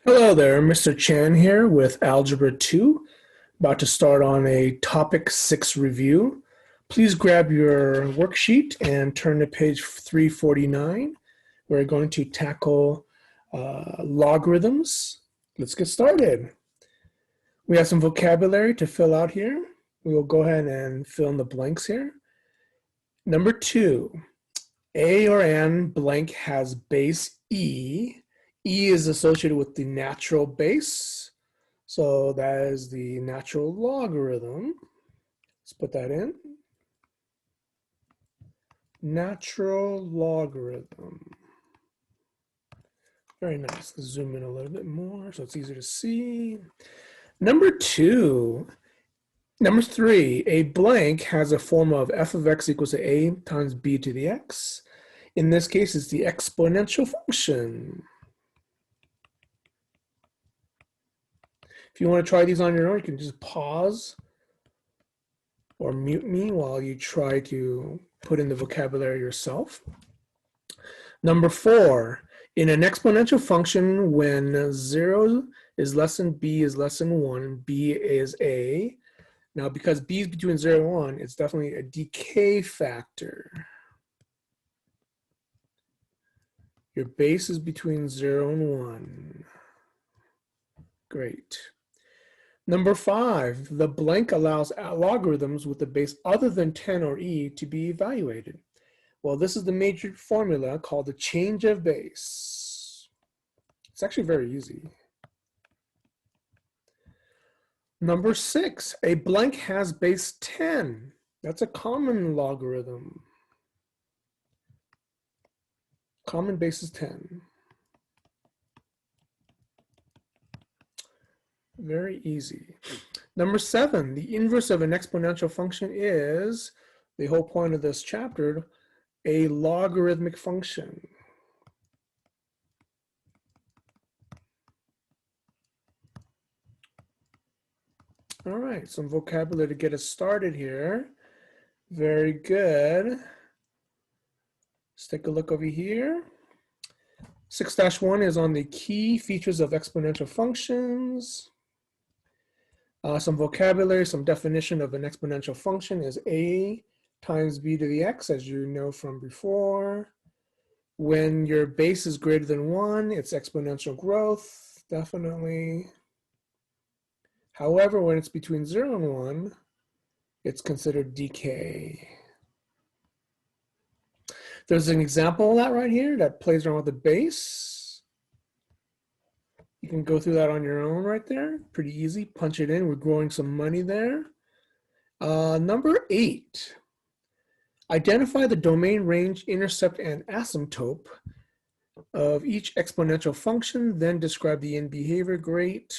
Hello there, Mr. Chan here with Algebra 2, about to start on a Topic 6 review. Please grab your worksheet and turn to page 349. We're going to tackle logarithms. Let's get started. We have some vocabulary to fill out here. We will go ahead and fill in the blanks here. Number 2, a or n blank has base e. E is associated with the natural base. So that is the natural logarithm. Let's put that in. Natural logarithm. Very nice. Let's zoom in a little bit more so it's easier to see. Number 3, a blank has a form of f of x equals to a times b to the x. In this case, it's the exponential function. If you want to try these on your own, you can just pause or mute me while you try to put in the vocabulary yourself. Number 4, in an exponential function, when 0 is less than b is less than 1, b is a. Now, because b is between 0 and 1, it's definitely a decay factor. Your base is between 0 and 1. Great. Number 5, the blank allows logarithms with a base other than 10 or e to be evaluated. Well, this is the major formula called the change of base. It's actually very easy. Number 6, a blank has base 10. That's a common logarithm. Common base is 10. Very easy. Number 7, the inverse of an exponential function is, the whole point of this chapter, a logarithmic function. All right, some vocabulary to get us started here. Very good. Let's take a look over here. 6-1 is on the key features of exponential functions. Some vocabulary, some definition of an exponential function is a times b to the x, as you know from before. When your base is greater than 1, it's exponential growth, definitely. However, when it's between 0 and 1, it's considered decay. There's an example of that right here that plays around with the base. You can go through that on your own right there. Pretty easy. Punch it in. We're growing some money there. Number 8. Identify the domain, range, intercept, and asymptote of each exponential function. Then describe the end behavior. Great.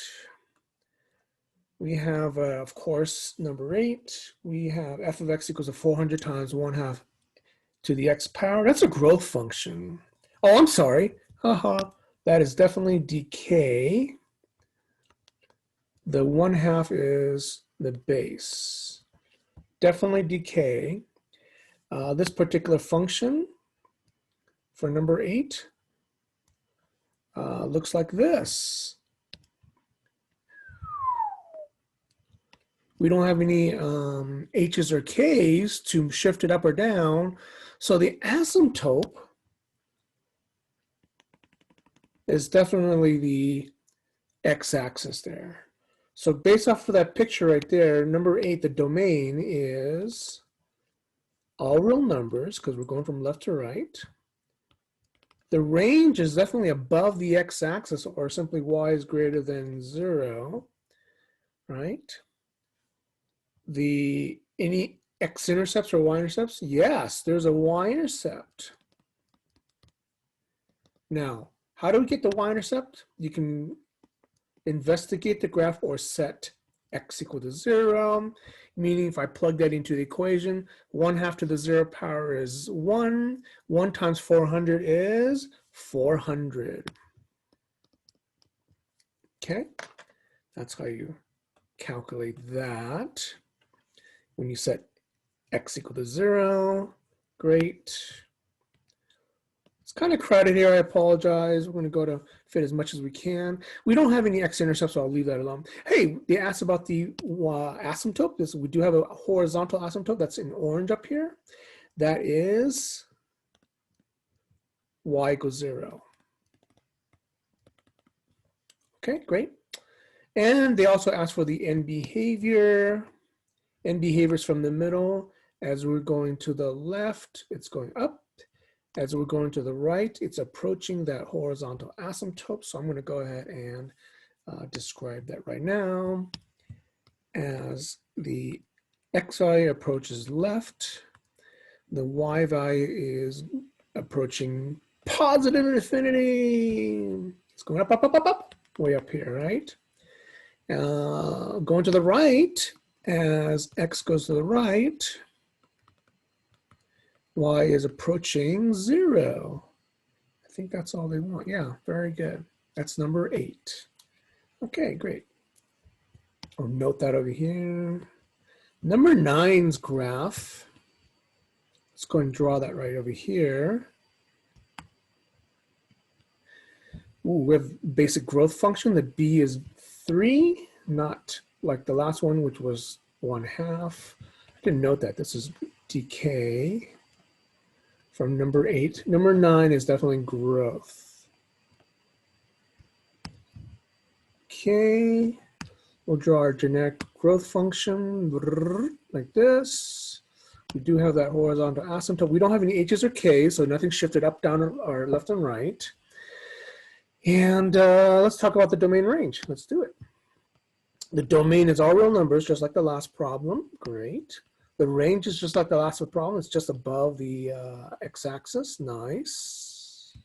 We have, of course, number 8. We have f of x equals to 400 times 1/2 to the x power. That's a growth function. Oh, I'm sorry. Haha. That is definitely decay. The 1/2 is the base. Definitely decay. This particular function for number 8 looks like this. We don't have any h's or k's to shift it up or down. So the asymptote is definitely the x-axis there. So based off of that picture right there, number 8, the domain is all real numbers, because we're going from left to right. The range is definitely above the x-axis, or simply y is greater than 0, right? Any x-intercepts or y-intercepts? Yes, there's a y-intercept. Now, how do we get the y-intercept? You can investigate the graph or set x equal to 0, meaning if I plug that into the equation, 1/2 to the 0 power is 1. 1 times 400 is 400. Okay, that's how you calculate that. When you set x equal to 0, great. Let's kind of crowded here. I apologize. We're going to go to fit as much as we can. We don't have any x-intercepts, so I'll leave that alone. Hey, they asked about the asymptote. We do have a horizontal asymptote that's in orange up here. That is y equals 0. Okay, great. And they also asked for the end behavior. End behavior is from the middle. As we're going to the left, it's going up. As we're going to the right, it's approaching that horizontal asymptote. So I'm going to go ahead and describe that right now. As the x value approaches left, the y value is approaching positive infinity. It's going up, up, up, up, up, way up here, right? Going to the right, as x goes to the right, y is approaching 0. I think that's all they want. Yeah, very good. That's number 8. Okay, great. I'll note that over here. Number 9's graph. Let's go and draw that right over here. Ooh, we have basic growth function. The b is 3, not like the last one, which was 1/2. I didn't note that. This is decay from number 8. Number 9 is definitely growth. Okay, we'll draw our generic growth function like this. We do have that horizontal asymptote. We don't have any h's or k's, so nothing shifted up, down, or left and right. And let's talk about the domain range. Let's do it. The domain is all real numbers, just like the last problem. Great. The range is just like the last problem. It's just above the x-axis. Nice.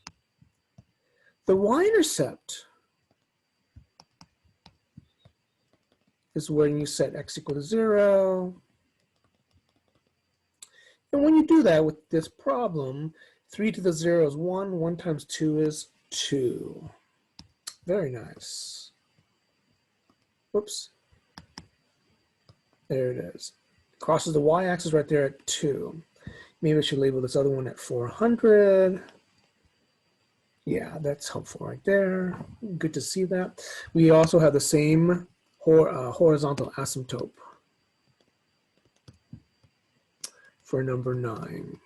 The y-intercept is when you set x equal to 0. And when you do that with this problem, 3 to the 0 is 1. 1 times 2 is 2. Very nice. Whoops. There it is. Crosses the y-axis right there at 2. Maybe I should label this other one at 400. Yeah, that's helpful right there. Good to see that. We also have the same horizontal asymptote for number 9.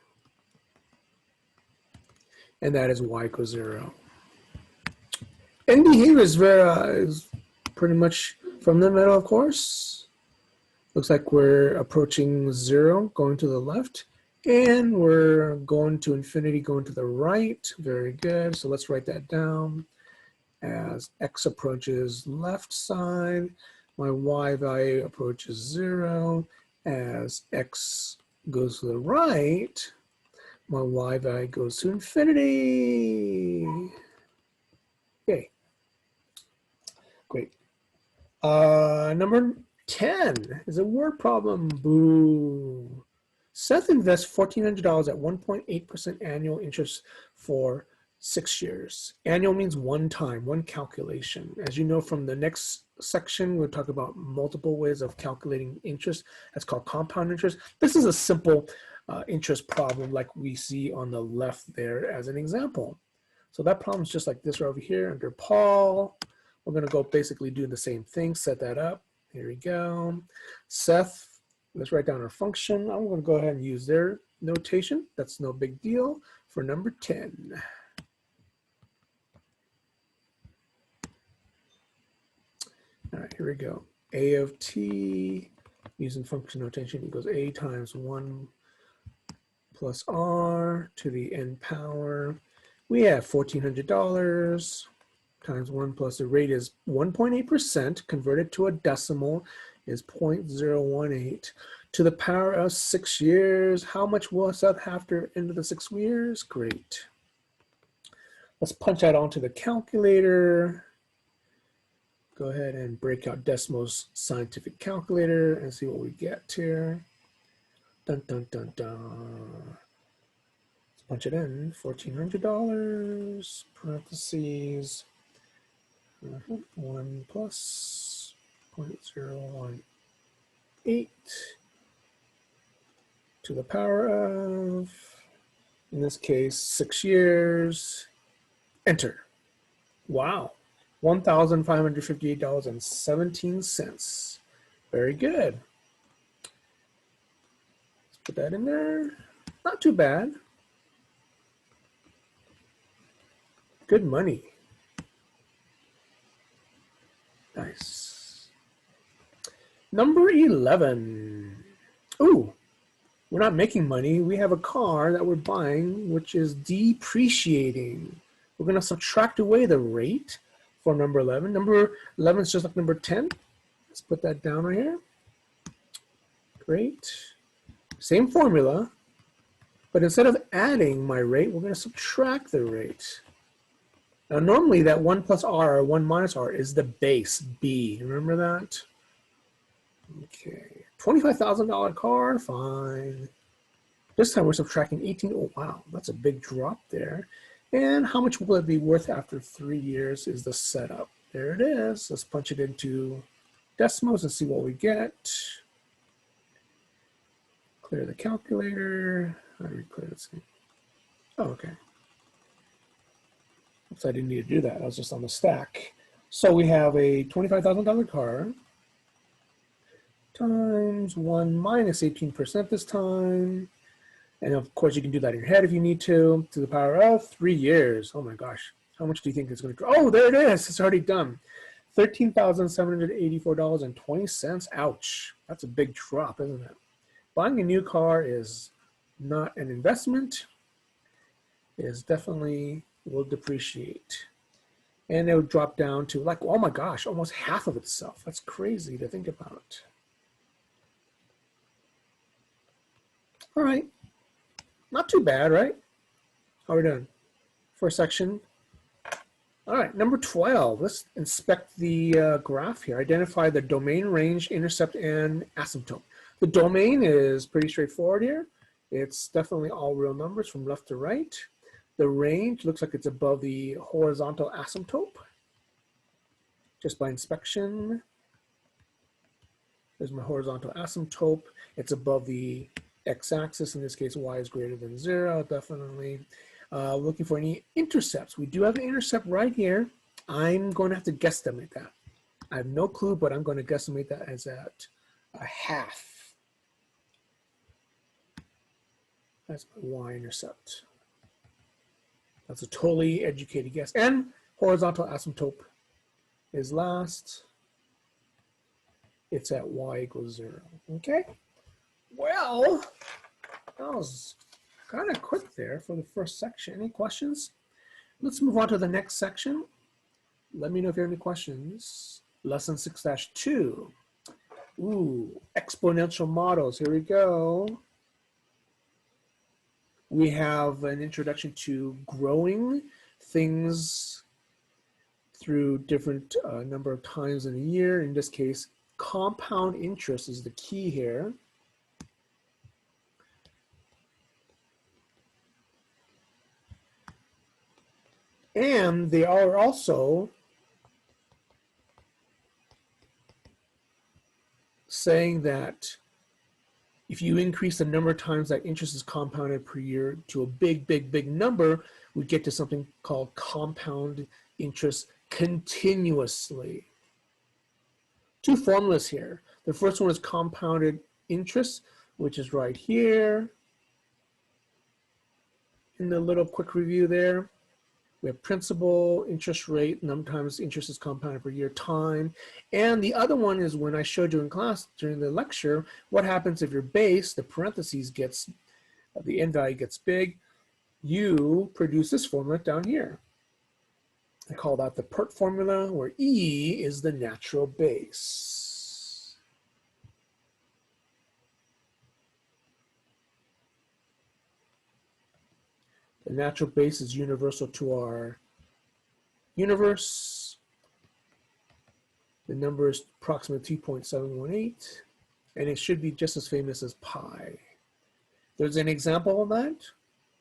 And that is y equals 0. End behavior is pretty much from the middle, of course. Looks like we're approaching 0, going to the left. And we're going to infinity, going to the right. Very good. So let's write that down. As x approaches left side, my y value approaches 0. As x goes to the right, my y value goes to infinity. Okay. Great. Number 10 is a word problem. Boo. Seth invests $1,400 at 1.8% annual interest for 6 years. Annual means one time, one calculation. As you know from the next section, we'll talk about multiple ways of calculating interest. That's called compound interest. This is a simple interest problem like we see on the left there as an example. So that problem is just like this right over here under Paul. We're going to go basically do the same thing, set that up. Here we go. Seth, let's write down our function. I'm going to go ahead and use their notation. That's no big deal for number 10. All right, here we go. A of t, using function notation, equals a times 1 plus r to the n power. We have $1,400 times 1 plus the rate is 1.8%, converted to a decimal is 0.018 to the power of 6 years. How much will Seth have to end of the 6 years? Great. Let's punch that onto the calculator. Go ahead and break out Desmos Scientific Calculator and see what we get here. Dun, dun, dun, dun. Let's punch it in. $1,400, parentheses, 1 plus 0.018 to the power of In this case, 6 years, enter. Wow, $1,558.17. Very good. Let's put that in there. Not too bad. Good money. Nice. Number 11. Ooh, we're not making money. We have a car that we're buying, which is depreciating. We're going to subtract away the rate for number 11. Number 11 is just like number 10. Let's put that down right here. Great. Same formula, but instead of adding my rate, we're going to subtract the rate. Now, normally that 1 plus r or 1 minus r is the base, b. Remember that? Okay. $25,000 car, fine. This time we're subtracting 18. Oh, wow, that's a big drop there. And how much will it be worth after 3 years is the setup. There it is. Let's punch it into decimals and see what we get. Clear the calculator. How do we clear this thing? Oh, okay. Oops, I didn't need to do that. I was just on the stack. So we have a $25,000 car times 1 minus 18% this time. And of course, you can do that in your head if you need to the power of 3 years. Oh my gosh. How much do you think it's going to drop? Oh, there it is. It's already done. $13,784.20. Ouch. That's a big drop, isn't it? Buying a new car is not an investment. It is definitely will depreciate. And it would drop down to like, oh my gosh, almost half of itself. That's crazy to think about. All right. Not too bad, right? How are we doing? First section. All right, number 12. Let's inspect the graph here. Identify the domain, range, intercept, and asymptote. The domain is pretty straightforward here. It's definitely all real numbers from left to right. The range looks like it's above the horizontal asymptote. Just by inspection. There's my horizontal asymptote. It's above the x-axis. In this case, y is greater than 0, definitely. Looking for any intercepts. We do have an intercept right here. I'm going to have to guesstimate that. I have no clue, but I'm going to guesstimate that as at a half. That's my y-intercept. That's a totally educated guess. And horizontal asymptote is last. It's at y equals 0. Okay. Well, that was kind of quick there for the first section. Any questions? Let's move on to the next section. Let me know if you have any questions. Lesson 6-2. Ooh, exponential models. Here we go. We have an introduction to growing things through different number of times in a year. In this case, compound interest is the key here. And they are also saying that if you increase the number of times that interest is compounded per year to a big, big, big number, we get to something called compound interest continuously. Two formulas here. The first one is compounded interest, which is right here in the little quick review there. We have principal, interest rate, number of times interest is compounded per year, time. And the other one is when I showed you in class during the lecture, what happens if your base, the parentheses gets, the end value gets big, you produce this formula down here. I call that the PERT formula, where E is the natural base. The natural base is universal to our universe. The number is approximately 2.718, and it should be just as famous as pi. There's an example of that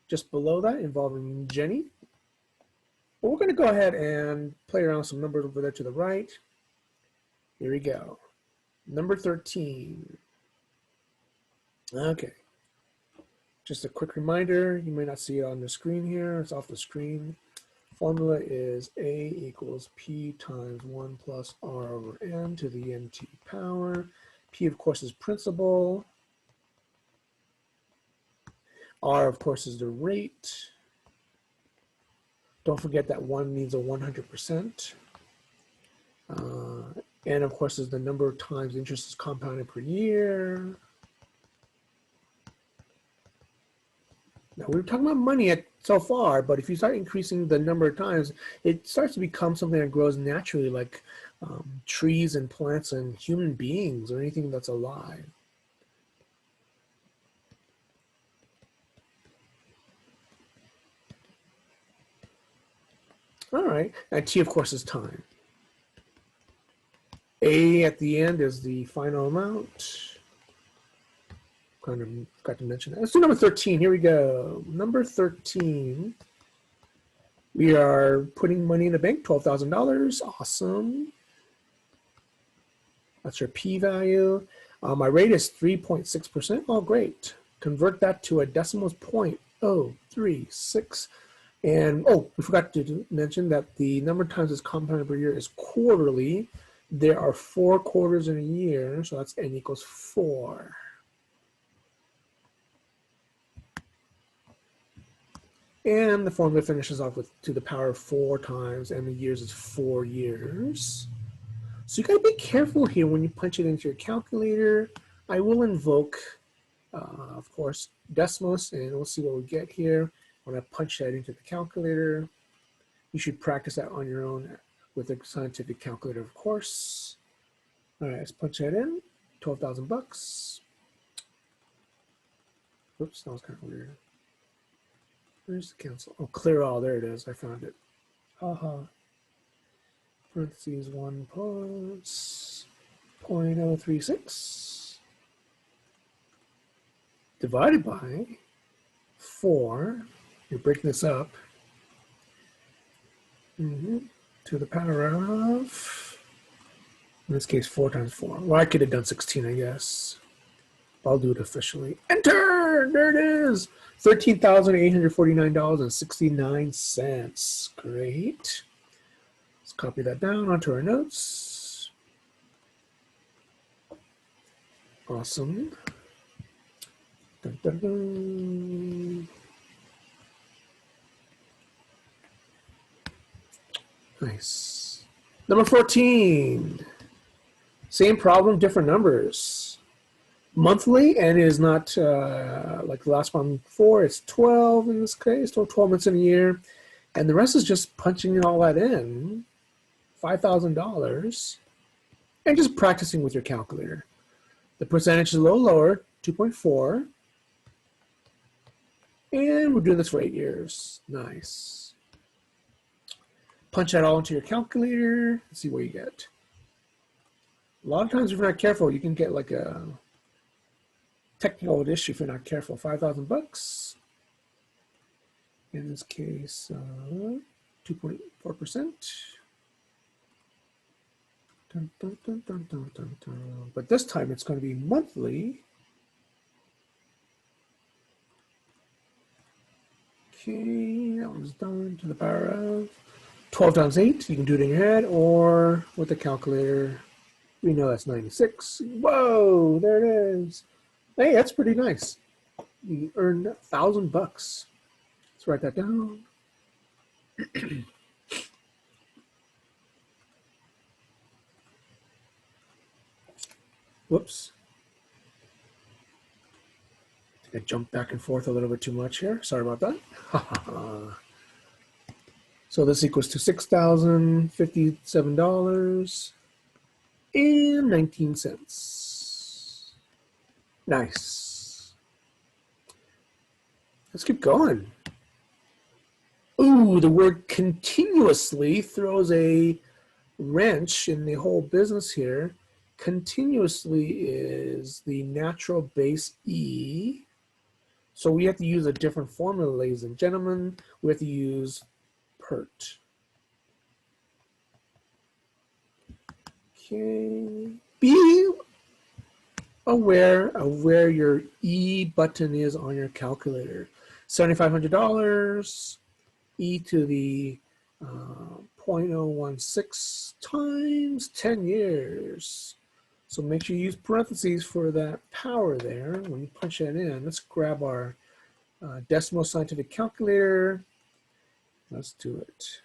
just below that involving Jenny. But we're going to go ahead and play around with some numbers over there to the right. Here we go. Number 13. Okay. Just a quick reminder, you may not see it on the screen here, it's off the screen. Formula is A equals P times 1 plus R over N to the NT power. P, of course, is principal. R, of course, is the rate. Don't forget that 1 means a 100%. N, of course, is the number of times interest is compounded per year. Now, we were talking about money so far, but if you start increasing the number of times, it starts to become something that grows naturally, like trees and plants and human beings or anything that's alive. All right, and T, of course, is time. A at the end is the final amount. Kind of forgot to mention that. Let's do number 13. Here we go. Number 13. We are putting money in the bank, $12,000. Awesome. That's your p-value. My rate is 3.6%. Oh, great. Convert that to a decimal, 0.036. And oh, we forgot to mention that the number of times it's compounded per year is quarterly. There are 4 quarters in a year, so that's n equals 4. And the formula finishes off with to the power of 4 times, and the years is 4 years. So you gotta be careful here when you punch it into your calculator. I will invoke, of course, Desmos, and we'll see what we get here. When I punch that into the calculator, you should practice that on your own with a scientific calculator, of course. All right, let's punch that in, 12,000 bucks. Oops, that was kind of weird. Where's the cancel? Oh, clear all, there it is, I found it. Haha. Parentheses 1 plus 0.036 divided by 4. You're breaking this up. To the power of, in this case, 4 times 4. Well, I could have done 16, I guess. I'll do it officially. Enter! There it is! $13,849.69. Great. Let's copy that down onto our notes. Awesome. Dun, dun, dun. Nice. Number 14. Same problem, different numbers. Monthly, and it is not like the last one before. It's 12 in this case, 12 months in a year. And the rest is just punching all that in, $5,000, and just practicing with your calculator. The percentage is a little lower, 2.4. And we're doing this for 8 years. Nice. Punch that all into your calculator and see what you get. A lot of times, if you're not careful, you can get like a technical issue if you're not careful. 5,000 bucks. In this case, 2.4%. Dun, dun, dun, dun, dun, dun, dun. But this time it's going to be monthly. Okay, that one's done to the power of 12 times 8. You can do it in your head or with the calculator. We know that's 96. Whoa, there it is. Hey, that's pretty nice. You earned 1,000 bucks. Let's write that down. Whoops. I think I jumped back and forth a little bit too much here. Sorry about that. So this equals to $6,057.19. Nice. Let's keep going. Ooh, the word continuously throws a wrench in the whole business here. Continuously is the natural base E. So we have to use a different formula, ladies and gentlemen. We have to use PERT. Okay. B aware of where your E button is on your calculator. $7,500, E to the 0.016 times 10 years. So make sure you use parentheses for that power there when you punch that in. Let's grab our decimal scientific calculator. Let's do it.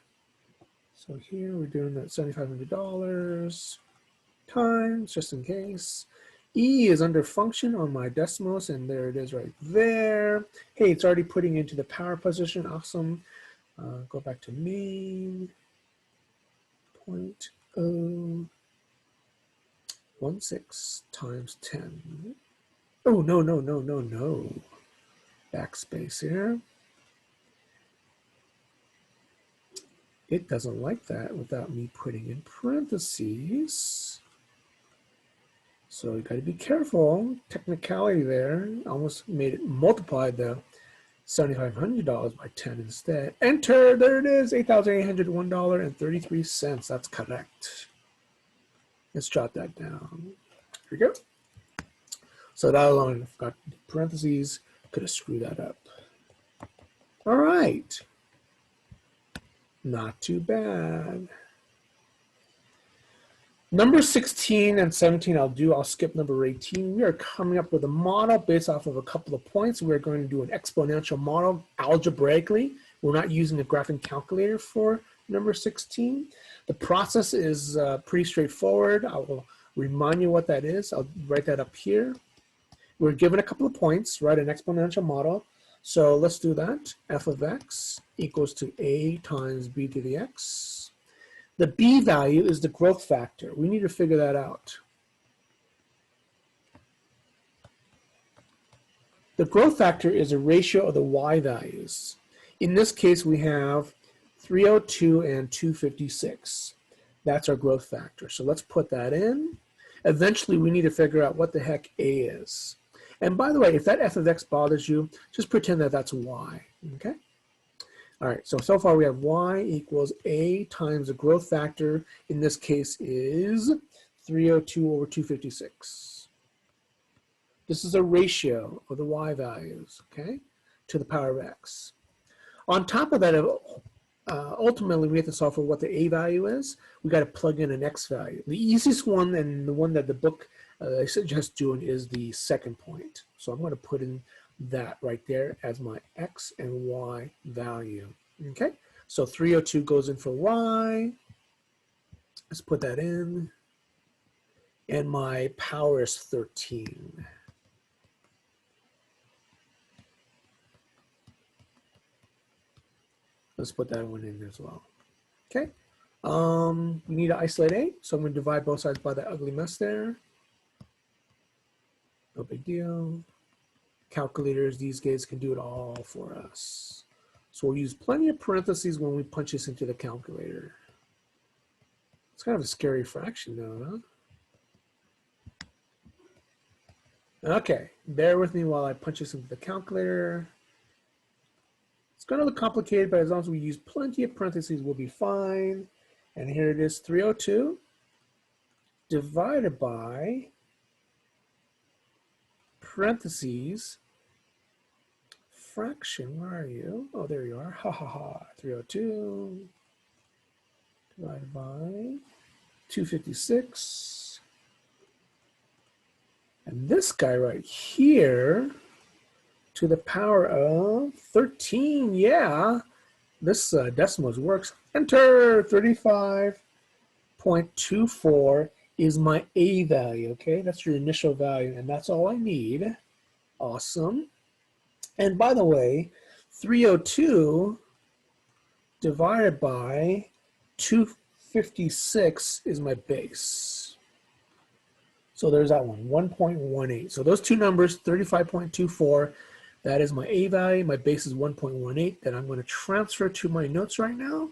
So here we're doing that $7,500 times, just in case. E is under function on my decimals, and there it is right there. Hey, it's already putting into the power position. Awesome. Go back to main. 0.016 times 10. Oh, no. Backspace here. It doesn't like that without me putting in parentheses. So you got to be careful. Technicality there. Almost made it multiplied the $7,500 by 10 instead. Enter. There it is. $8,801.33. That's correct. Let's jot that down. Here we go. So that alone, I've got parentheses. Could have screwed that up. All right. Not too bad. Number 16 and 17 I'll skip number 18. We are coming up with a model based off of a couple of points. We're going to do an exponential model algebraically. We're not using a graphing calculator for number 16. The process is pretty straightforward. I will remind you what that is. I'll write that up here. We're given a couple of points, write an exponential model. So let's do that. F of x equals to a times b to the x. The b value is the growth factor. We need to figure that out. The growth factor is a ratio of the y values. In this case, we have 302 and 256. That's our growth factor. So let's put that in. Eventually, we need to figure out what the heck a is. And by the way, if that f of x bothers you, just pretend that that's y, okay? All right, so far we have y equals a times the growth factor, in this case is 302 over 256. This is a ratio of the y values, okay, to the power of x. On top of that, ultimately we have to solve for what the a value is. We got to plug in an x value. The easiest one and the one that the book I suggest doing is the second point. So I'm going to put in that right there as my x and y value. Okay, so 302 goes in for y. Let's put that in. And my power is 13. Let's put that one in as well. Okay, we need to isolate a, so I'm going to divide both sides by that ugly mess there. No big deal. Calculators these days can do it all for us. So we'll use plenty of parentheses when we punch this into the calculator. It's kind of a scary fraction though, huh? Okay, bear with me while I punch this into the calculator. It's going to look complicated, but as long as we use plenty of parentheses, we'll be fine. And here it is, 302 divided by parentheses, fraction, where are you? Oh, there you are, 302 divided by 256. And this guy right here to the power of 13, yeah. This decimals works. Enter, 35.24 is my a value, okay? That's your initial value, and that's all I need. Awesome. And by the way, 302 divided by 256 is my base. So there's that one, 1.18. So those two numbers, 35.24, that is my a value. My base is 1.18 that I'm going to transfer to my notes right now.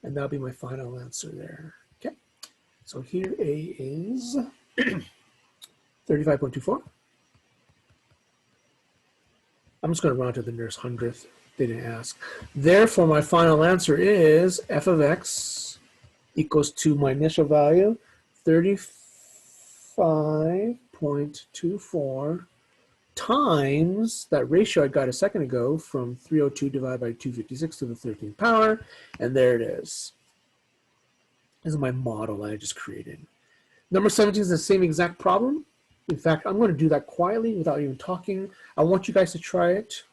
And that'll be my final answer there. Okay. So here a is 35.24. I'm just going to round to the nearest hundredth. They didn't ask. Therefore, my final answer is f of x equals to my initial value, 35 5.24 times that ratio I got a second ago from 302 divided by 256 to the 13th power. And there it is. This is my model that I just created. Number 17 is the same exact problem. In fact, I'm going to do that quietly without even talking. I want you guys to try it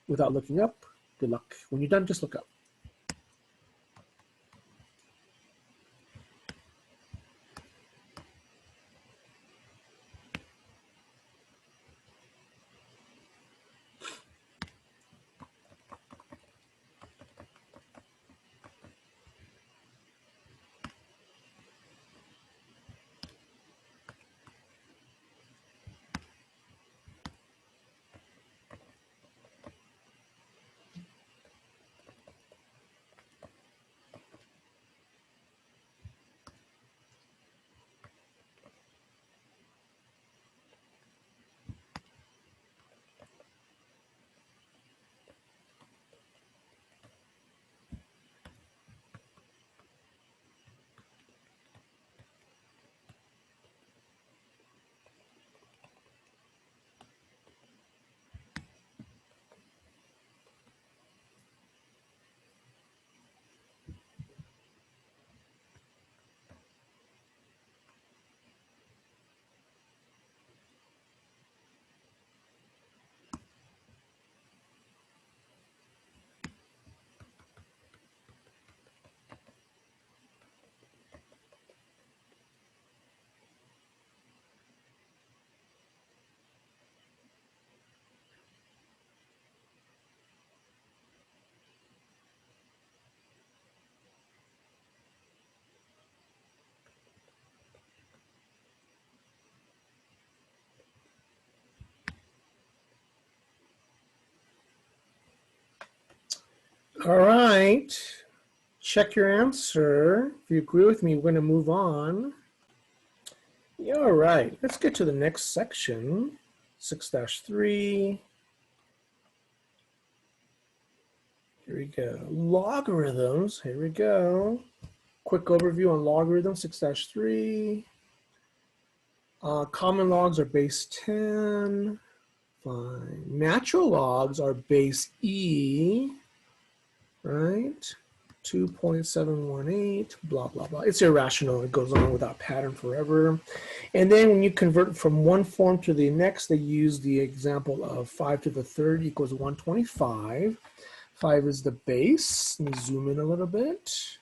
without looking up. Good luck. When you're done, just look up. All right. Check your answer. If you agree with me, we're going to move on. Yeah, all right. Let's get to the next section. 6-3. Here we go. Logarithms. Here we go. Quick overview on logarithms, 6-3. Common logs are base 10. Fine. Natural logs are base E, right? 2.718, blah, blah, blah. It's irrational. It goes on without pattern forever. And then when you convert from one form to the next, they use the example of 5 to the third equals 125. 5 is the base. Let me zoom in a little bit.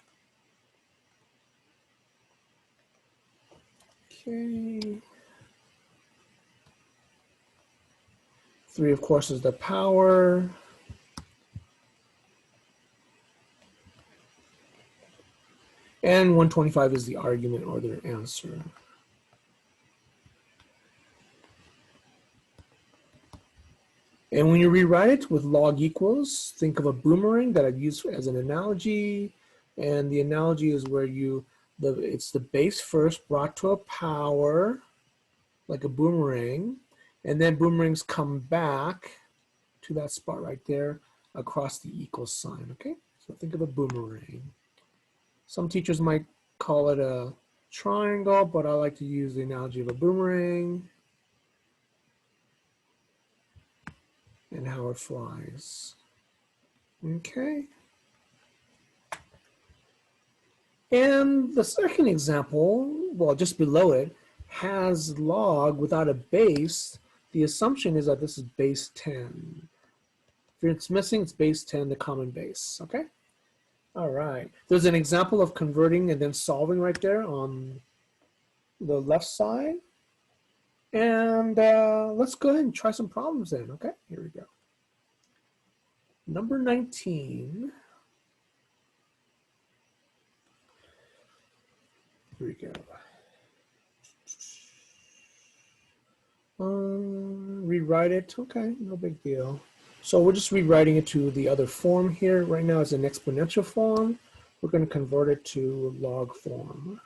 Okay. 3, of course, is the power. And 125 is the argument or their answer. And when you rewrite it with log equals, think of a boomerang that I've used as an analogy. And the analogy is where it's the base first brought to a power, like a boomerang. And then boomerangs come back to that spot right there across the equal sign, okay? So think of a boomerang. Some teachers might call it a triangle, but I like to use the analogy of a boomerang and how it flies. Okay. And the second example, well, just below it, has log without a base. The assumption is that this is base 10. If it's missing, it's base 10, the common base, okay? All right, there's an example of converting and then solving right there on the left side. And let's go ahead and try some problems then, okay? Here we go. Number 19. Here we go. Rewrite it, okay, no big deal. So we're just rewriting it to the other form here. Right now it's an exponential form. We're going to convert it to log form.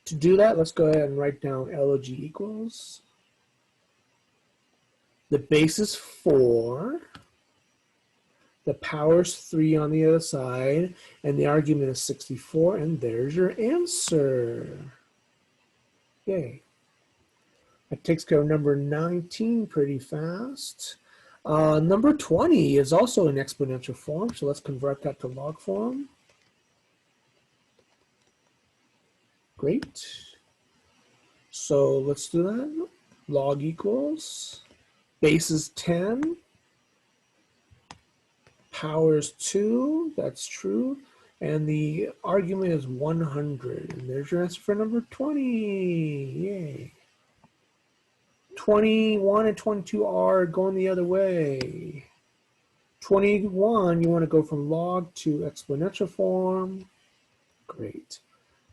To do that, let's go ahead and write down log equals. The base is 4. The power is 3 on the other side. And the argument is 64. And there's your answer. Yay. That takes care of number 19 pretty fast. Number 20 is also in exponential form, so let's convert that to log form. Great. So let's do that. Log equals, base is 10, power is 2, that's true, and the argument is 100. And there's your answer for number 20. Yay. 21 and 22 are going the other way. 21, you want to go from log to exponential form. Great.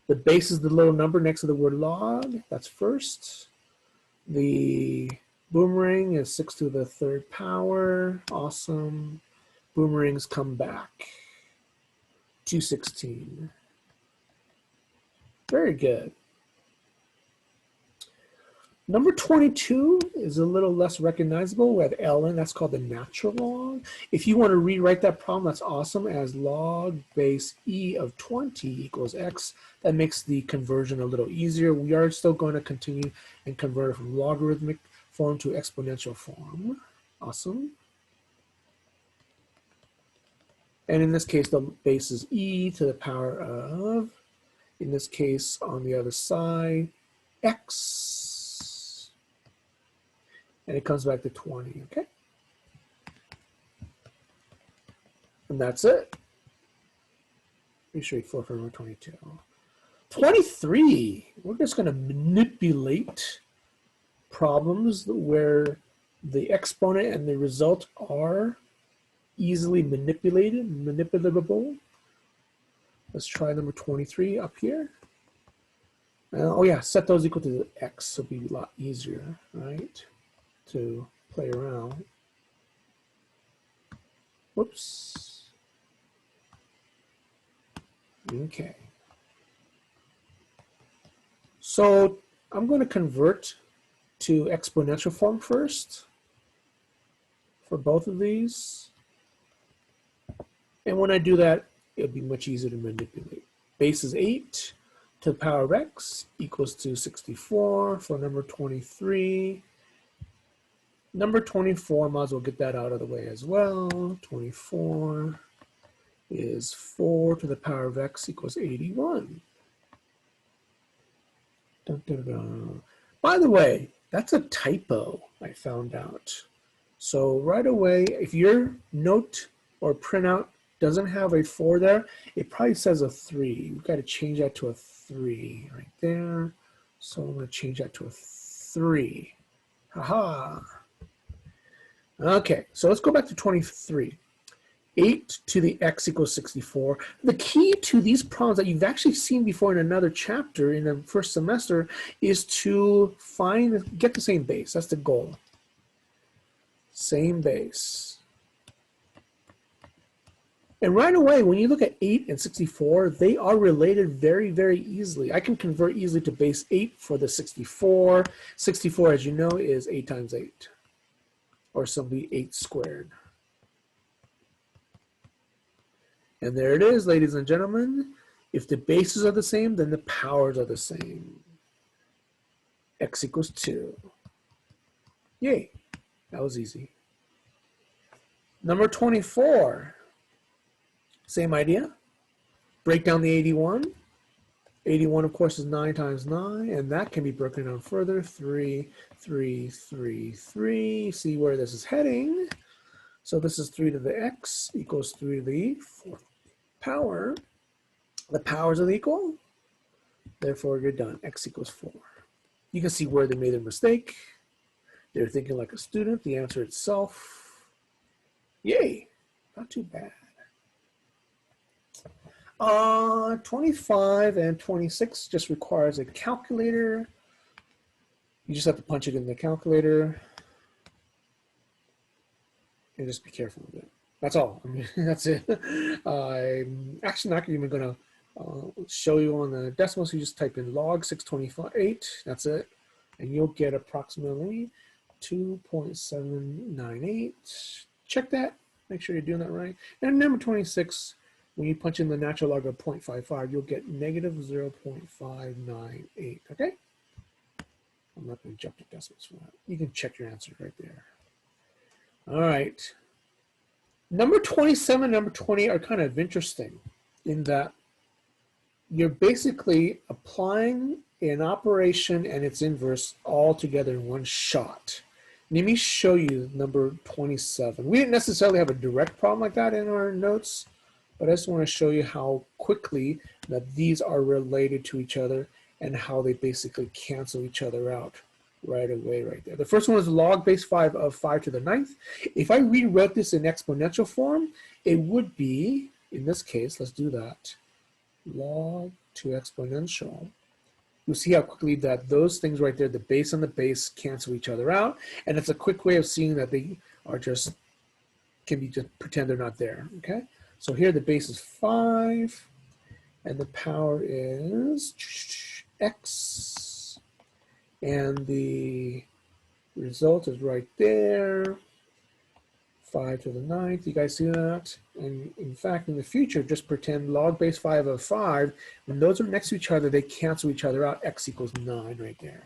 The base is the little number next to the word log. That's first. The boomerang is 6 to the 3rd power. Awesome. Boomerangs come back. 216. Very good. Number 22 is a little less recognizable. We have ln, that's called the natural log. If you want to rewrite that problem, that's awesome, as log base e of 20 equals x. That makes the conversion a little easier. We are still going to continue and convert it from logarithmic form to exponential form. Awesome. And in this case, the base is e to the power of, in this case, on the other side, x. And it comes back to 20, okay? And that's it. Pretty straightforward for number 22. 23, we're just going to manipulate problems where the exponent and the result are easily manipulable. Let's try number 23 up here. Oh yeah, set those equal to the x, so it'll be a lot easier, right, to play around. Whoops. Okay. So I'm going to convert to exponential form first for both of these. And when I do that, it'll be much easier to manipulate. Base is 8 to the power of x equals to 64 for number 23. Number 24, might as well get that out of the way as well. 24 is 4 to the power of x equals 81. Dun, dun, dun. By the way, that's a typo I found out. So right away, if your note or printout doesn't have a 4 there, it probably says a 3. We've got to change that to a 3 right there. So I'm going to change that to a 3. Haha. Okay, so let's go back to 23. 8 to the x equals 64. The key to these problems that you've actually seen before in another chapter in the first semester is to get the same base. That's the goal. Same base. And right away, when you look at 8 and 64, they are related very, very easily. I can convert easily to base 8 for the 64. 64, as you know, is 8 times 8, or simply 8 squared. And there it is, ladies and gentlemen. If the bases are the same, then the powers are the same. X equals 2. Yay, that was easy. Number 24, same idea. Break down the 81. 81, of course, is 9 times 9, and that can be broken down further. 3, 3, 3, 3. See where this is heading. So this is 3 to the x equals 3 to the 4th power. The powers are equal. Therefore, you're done. X equals 4. You can see where they made a mistake. They're thinking like a student. The answer itself. Yay. Not too bad. 25 and 26 just requires a calculator. You just have to punch it in the calculator. And just be careful with it. That's all. I mean, that's it. I'm actually not even going to show you on the decimal. So you just type in log 628. That's it. And you'll get approximately 2.798. Check that. Make sure you're doing that right. And number 26, when you punch in the natural log of 0.55, you'll get negative 0.598. Okay? I'm not going to jump to decimals for that. You can check your answer right there. All right. Number 27 and number 20 are kind of interesting in that you're basically applying an operation and its inverse all together in one shot. Let me show you number 27. We didn't necessarily have a direct problem like that in our notes, but I just want to show you how quickly that these are related to each other and how they basically cancel each other out right away right there. The first one is log base 5 of 5 to the 9th. If I rewrote this in exponential form, it would be, in this case, let's do that, log to exponential. You'll see how quickly that those things right there, the base and the base, cancel each other out. And it's a quick way of seeing that they are just, can be just pretend they're not there, okay? So here the base is 5, and the power is x, and the result is right there, 5 to the 9th. You guys see that? And in fact, in the future, just pretend log base 5 of 5. When those are next to each other, they cancel each other out. X equals 9 right there.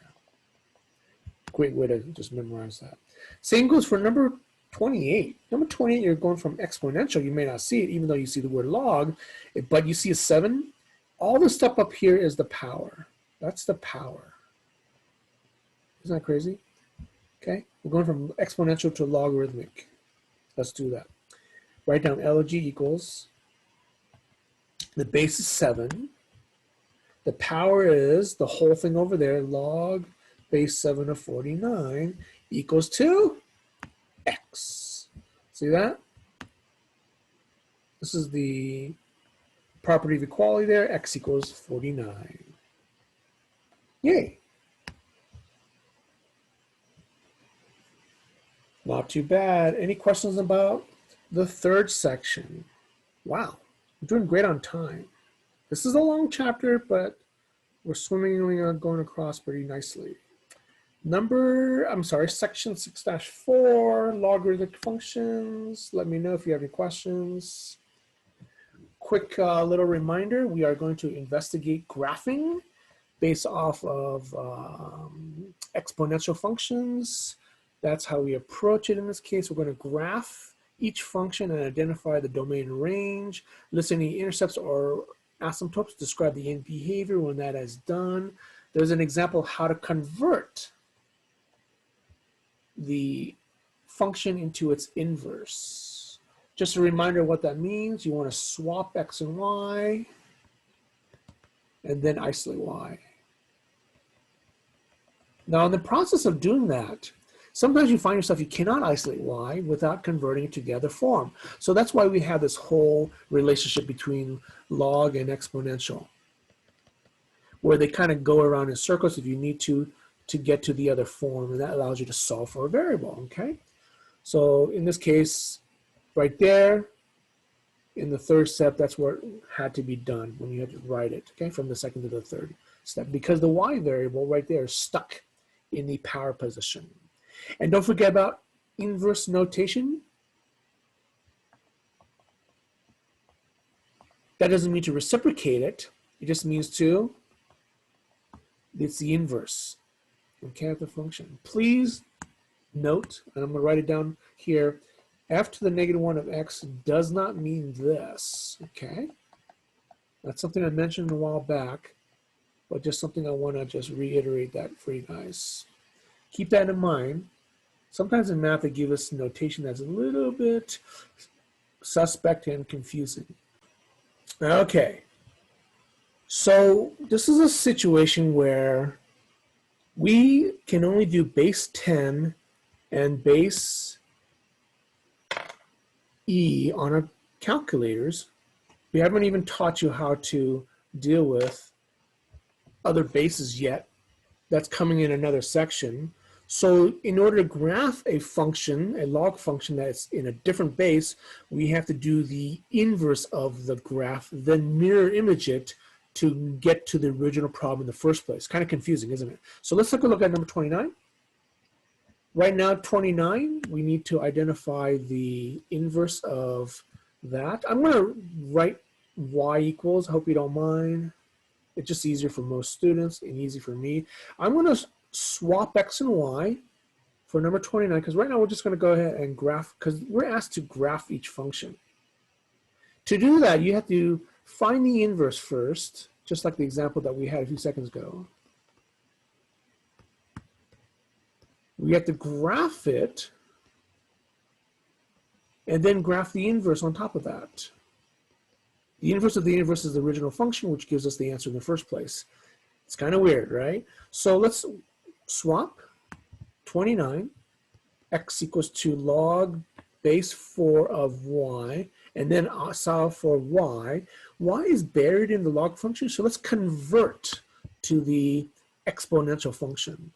Great way to just memorize that. Same goes for number 28. Number 28, you're going from exponential. You may not see it, even though you see the word log, but you see a 7. All the stuff up here is the power. That's the power. Isn't that crazy? Okay, we're going from exponential to logarithmic. Let's do that. Write down log equals, the base is 7. The power is the whole thing over there, log base 7 of 49 equals to x. See that? This is the property of equality there, x equals 49. Yay. Not too bad. Any questions about the third section? Wow, we're doing great on time. This is a long chapter, but we're swimmingly going across pretty nicely. Section 6-4, logarithmic functions. Let me know if you have any questions. Quick little reminder, we are going to investigate graphing based off of exponential functions. That's how we approach it in this case. We're going to graph each function and identify the domain range, list any intercepts or asymptotes, describe the end behavior when that is done. There's an example of how to convert the function into its inverse. Just a reminder of what that means. You want to swap x and y and then isolate y. Now in the process of doing that, sometimes you find yourself you cannot isolate y without converting it to the other form. So that's why we have this whole relationship between log and exponential, where they kind of go around in circles if you need to get to the other form, and that allows you to solve for a variable, okay? So in this case, right there, in the third step, that's what had to be done when you had to write it, okay, from the second to the third step, because the y variable right there is stuck in the power position. And don't forget about inverse notation. That doesn't mean to reciprocate it. It just means it's the inverse, okay, of the function. Please note, and I'm going to write it down here, f to the -1 of x does not mean this, okay? That's something I mentioned a while back, but just something I want to just reiterate that for you guys. Keep that in mind. Sometimes in math, they give us notation that's a little bit suspect and confusing. Okay, so this is a situation where we can only do base 10 and base E on our calculators. We haven't even taught you how to deal with other bases yet. That's coming in another section. So in order to graph a function, a log function that's in a different base, we have to do the inverse of the graph, then mirror image it to get to the original problem in the first place. Kind of confusing, isn't it? So let's take a look at number 29. Right now, 29, we need to identify the inverse of that. I'm going to write y equals, I hope you don't mind. It's just easier for most students and easy for me. I'm going to swap x and y for number 29, because right now we're just going to go ahead and graph, because we're asked to graph each function. To do that, you have to find the inverse first, just like the example that we had a few seconds ago. We have to graph it, and then graph the inverse on top of that. The inverse of the inverse is the original function, which gives us the answer in the first place. It's kind of weird, right? So let's swap 29, x equals to log base 4 of y, and then solve for y. Y is buried in the log function, so let's convert to the exponential function.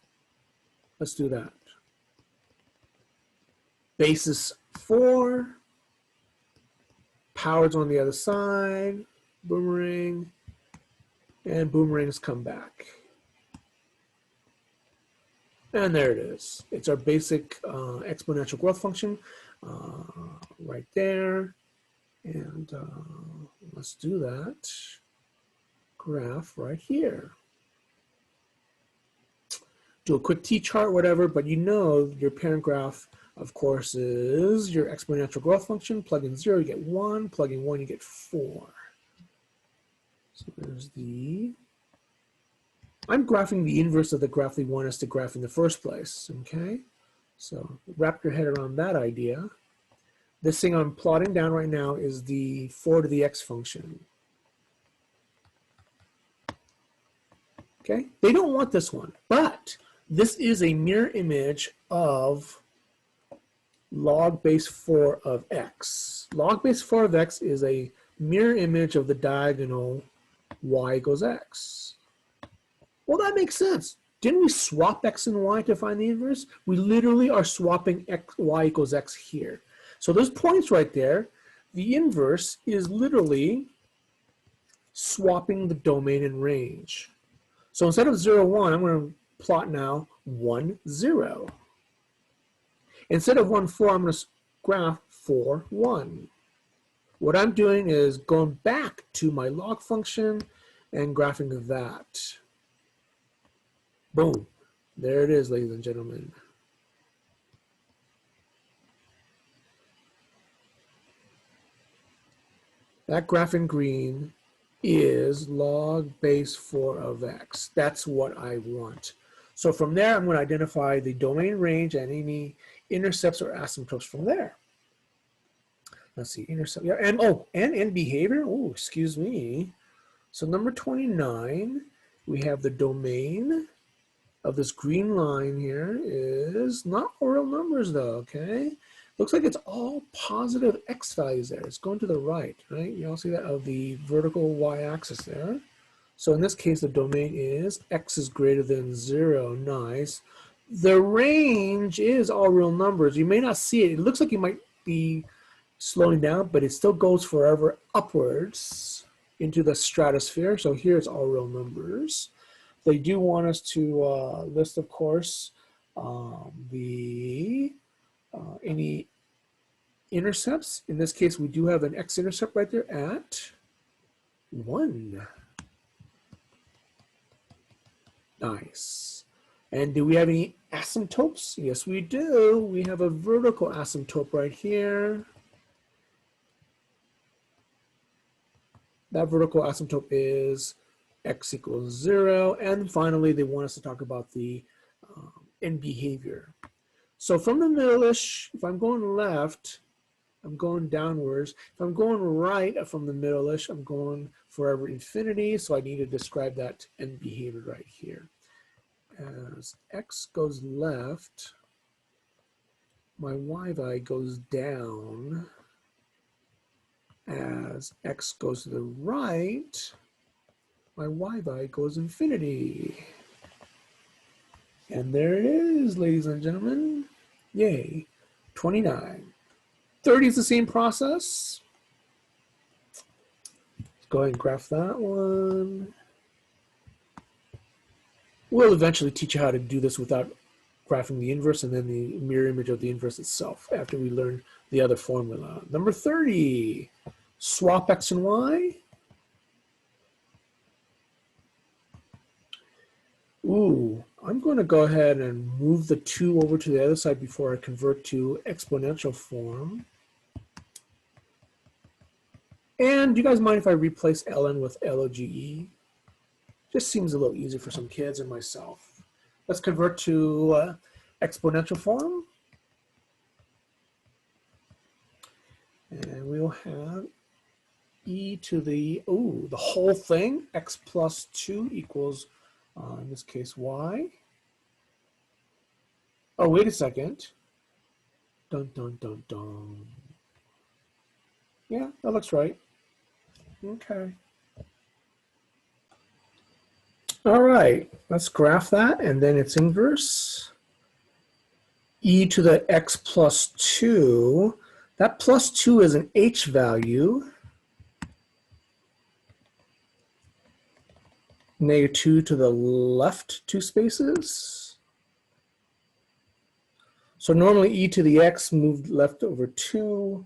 Let's do that. Base is 4, power's on the other side, boomerang, and boomerangs come back. And there it is. It's our basic exponential growth function right there. And let's do that graph right here. Do a quick t-chart, whatever, but you know your parent graph, of course, is your exponential growth function. Plug in 0, you get 1. Plug in 1, you get 4. So there's the... I'm graphing the inverse of the graph we want us to graph in the first place, okay? So wrap your head around that idea. This thing I'm plotting down right now is the 4 to the x function. Okay, they don't want this one, but this is a mirror image of log base 4 of x. Log base 4 of x is a mirror image of the diagonal y equals x. Well, that makes sense. Didn't we swap x and y to find the inverse? We literally are swapping x, y equals x here. So those points right there, the inverse is literally swapping the domain and range. So instead of 0, 1, I'm going to plot now 1, 0. Instead of 1, 4, I'm going to graph 4, 1. What I'm doing is going back to my log function and graphing that. Boom. There it is, ladies and gentlemen. That graph in green is log base 4 of x. That's what I want. So from there, I'm going to identify the domain range and any intercepts or asymptotes from there. Let's see, intercept, yeah, and oh, and behavior. Oh, excuse me. So number 29, we have the domain of this green line here is not all real numbers though, okay? Looks like it's all positive x values there. It's going to the right, right? You all see that of the vertical y-axis there. So in this case, the domain is x is greater than 0. Nice. The range is all real numbers. You may not see it. It looks like you might be slowing down, but it still goes forever upwards into the stratosphere. So here it's all real numbers. They do want us to list, of course, any intercepts. In this case, we do have an x-intercept right there at 1. Nice. And do we have any asymptotes? Yes, we do. We have a vertical asymptote right here. That vertical asymptote is x equals 0. And finally, they want us to talk about the end behavior. So from the middle-ish, if I'm going left, I'm going downwards. If I'm going right from the middle-ish, I'm going forever infinity. So I need to describe that end behavior right here. As x goes left, my y value goes down. As x goes to the right, my y value goes infinity. And there it is, ladies and gentlemen. Yay, 29. 30 is the same process. Let's go ahead and graph that one. We'll eventually teach you how to do this without graphing the inverse and then the mirror image of the inverse itself after we learn the other formula. Number 30, swap x and y. Ooh, I'm going to go ahead and move the 2 over to the other side before I convert to exponential form. And do you guys mind if I replace ln with loge? Just seems a little easier for some kids and myself. Let's convert to exponential form. And we'll have e to the, the whole thing, x plus 2 equals, in this case, y. Oh, wait a second. Dun, dun, dun, dun. Yeah, that looks right. Okay. All right, let's graph that, and then its inverse. E to the x plus 2. That plus 2 is an h value. Negative 2 to the left 2 spaces. So normally e to the x moved left over 2.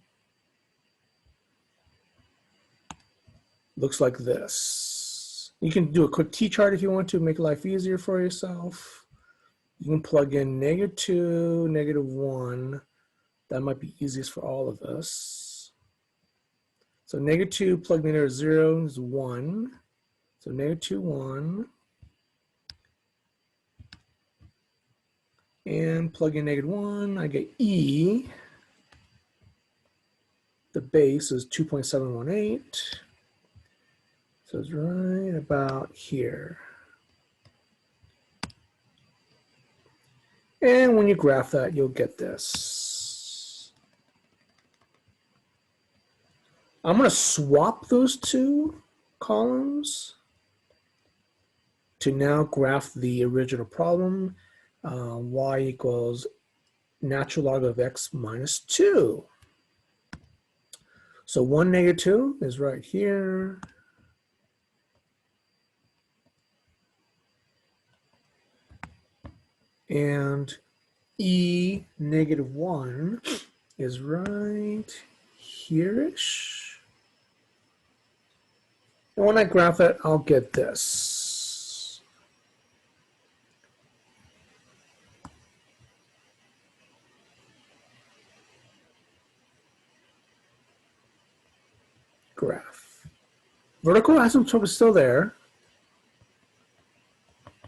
Looks like this. You can do a quick t-chart if you want to, make life easier for yourself. You can plug in negative 2, negative 1. That might be easiest for all of us. So negative 2 plugged in there is 0 is 1. So negative 2, 1. And plug in negative 1, I get e. The base is 2.718. So it's right about here. And when you graph that, you'll get this. I'm going to swap those 2 columns to now graph the original problem. Y equals natural log of x minus 2. So 1, negative 2 is right here. And e negative 1 is right here-ish. And when I graph it, I'll get this. Graph. Vertical asymptote is still there.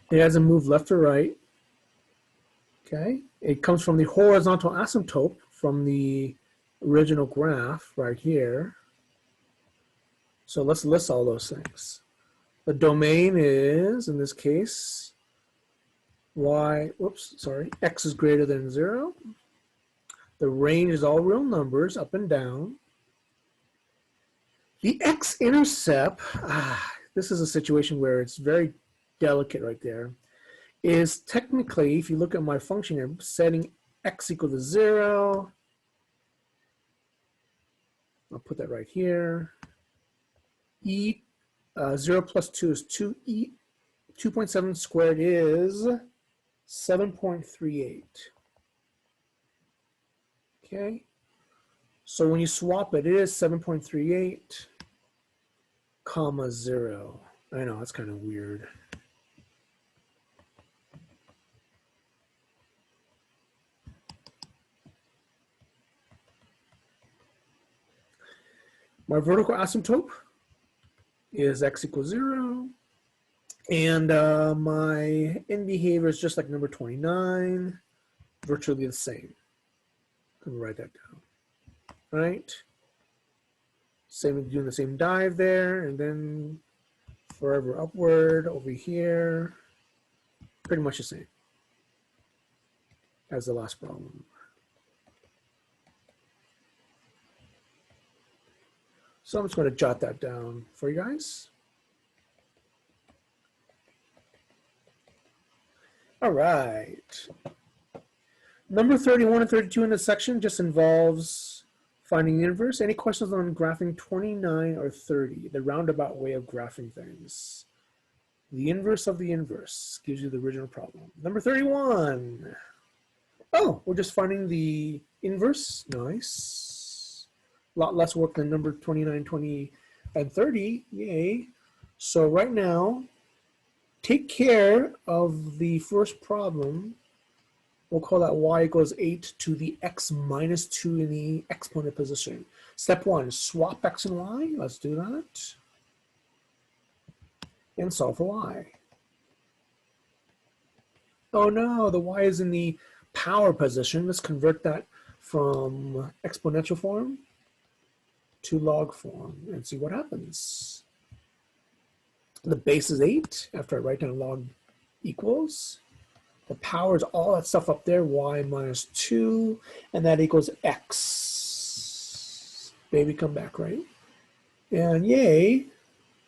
It hasn't moved left or right. Okay, it comes from the horizontal asymptote from the original graph right here. So let's list all those things. The domain is, in this case, x is greater than 0. The range is all real numbers, up and down. The x-intercept, this is a situation where it's very delicate right there, is technically, if you look at my function here, setting x equal to 0. I'll put that right here. 0 plus 2 is 2e. 2.7 squared is 7.38. Okay. So when you swap it, it is 7.38, comma 0. I know, that's kind of weird. My vertical asymptote is x equals 0. And my end behavior is just like number 29, virtually the same. I'm going to write that down. Right? Same, doing the same dive there, and then forever upward over here. Pretty much the same as the last problem. So I'm just going to jot that down for you guys. All right. Number 31 and 32 in this section just involves finding the inverse. Any questions on graphing 29 or 30, the roundabout way of graphing things? The inverse of the inverse gives you the original problem. Number 31. Oh, we're just finding the inverse. Nice. A lot less work than number 29, 20, and 30. Yay. So right now, take care of the first problem. We'll call that y equals 8 to the x minus 2 in the exponent position. Step 1, swap x and y. Let's do that. And solve for y. Oh no, the y is in the power position. Let's convert that from exponential form to log form and see what happens. The base is 8 after I write down log equals. The power is all that stuff up there, y minus 2, and that equals x. Baby, come back, right? And yay,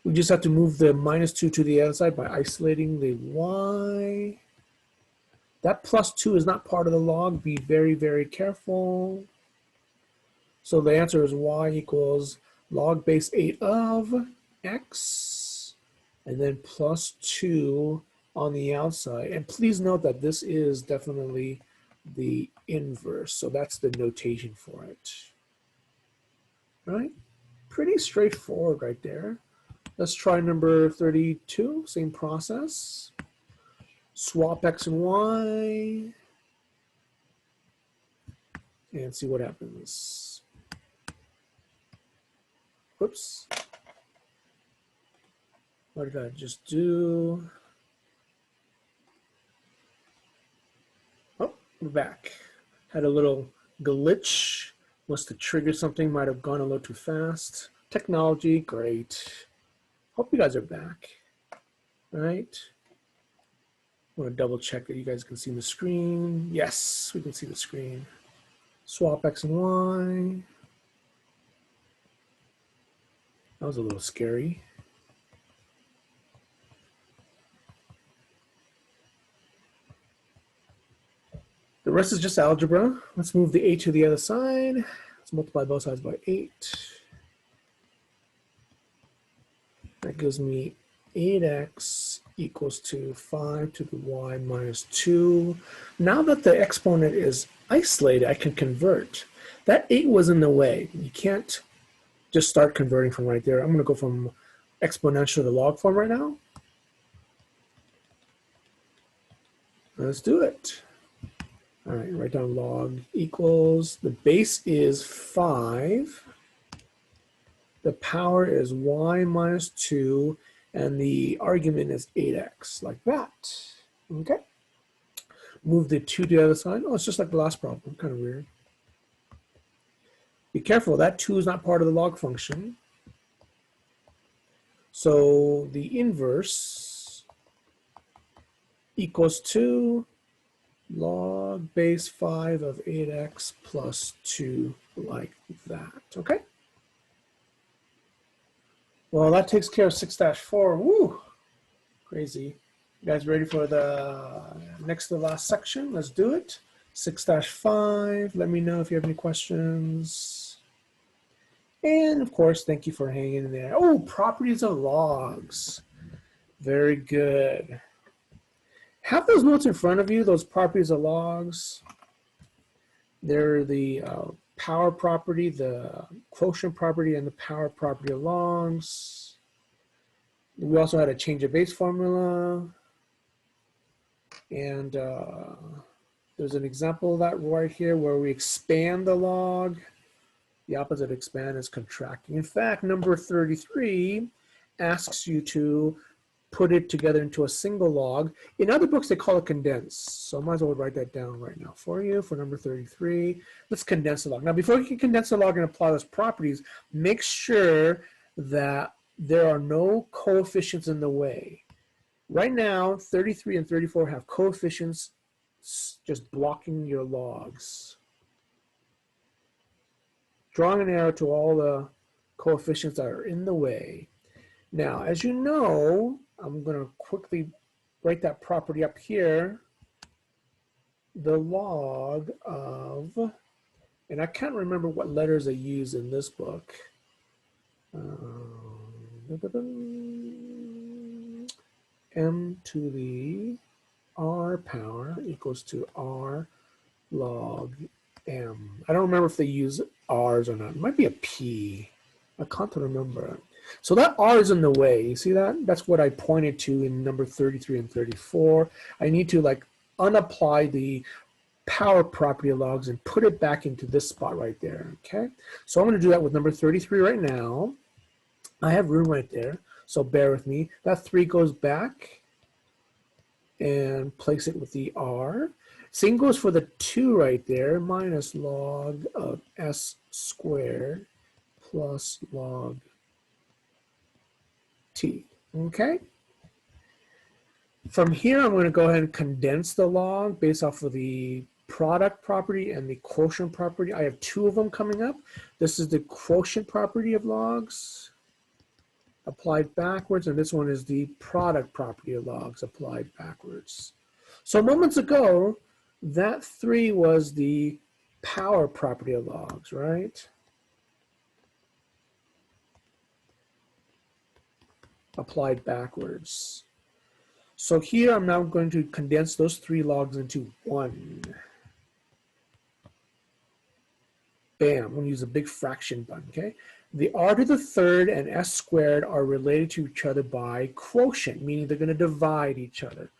we just have to move the minus 2 to the other side by isolating the y. That plus 2 is not part of the log. Be very, very careful. So the answer is y equals log base 8 of x, and then plus 2 on the outside. And please note that this is definitely the inverse. So that's the notation for it. Right? Pretty straightforward right there. Let's try number 32, same process. Swap x and y and see what happens. Whoops. What did I just do? Oh, we're back. Had a little glitch. Must have triggered something, might have gone a little too fast. Technology, great. Hope you guys are back. All right. I want to double check that you guys can see the screen. Yes, we can see the screen. Swap x and y. That was a little scary. The rest is just algebra. Let's move the 8 to the other side. Let's multiply both sides by 8. That gives me 8x equals to 5 to the y minus 2. Now that the exponent is isolated, I can convert. That 8 was in the way. You can't just start converting from right there. I'm going to go from exponential to log form right now. Let's do it. All right, write down log equals, the base is 5. The power is y minus 2, and the argument is 8x, like that. Okay. Move the 2 to the other side. Oh, it's just like the last problem, kind of weird. Be careful, that 2 is not part of the log function. So the inverse equals to log base 5 of 8x plus 2, like that, okay? Well, that takes care of 6-4. Woo! Crazy. You guys ready for the next to the last section? Let's do it. 6-5. Let me know if you have any questions. And of course, thank you for hanging in there. Oh, properties of logs. Very good. Have those notes in front of you, those properties of logs. They're the power property, the quotient property, and the power property of logs. We also had a change of base formula. And there's an example of that right here where we expand the log. The opposite of expand is contracting. In fact, number 33 asks you to put it together into a single log. In other books, they call it condense. So I might as well write that down right now for you for number 33. Let's condense the log. Now, before you can condense the log and apply those properties, make sure that there are no coefficients in the way. Right now, 33 and 34 have coefficients just blocking your logs. Drawing an arrow to all the coefficients that are in the way. Now, as you know, I'm going to quickly write that property up here. The log of, and I can't remember what letters I use in this book. M to the R power equals to R log M. I don't remember if they use R's or not. It might be a P. I can't remember. So that r is in the way. You see that? That's what I pointed to in number 33 and 34. I need to like unapply the power property of logs and put it back into this spot right there, okay? So I'm going to do that with number 33 right now. I have room right there, so bear with me. That 3 goes back and place it with the r. Same goes for the 2 right there, minus log of s squared plus log t, okay? From here, I'm going to go ahead and condense the log based off of the product property and the quotient property. I have 2 of them coming up. This is the quotient property of logs applied backwards, and this one is the product property of logs applied backwards. So moments ago, that 3 was the power property of logs, right? Applied backwards. So here I'm now going to condense those 3 logs into 1. Bam, I'm going to use a big fraction button, okay? The r to the third and s squared are related to each other by quotient, meaning they're going to divide each other.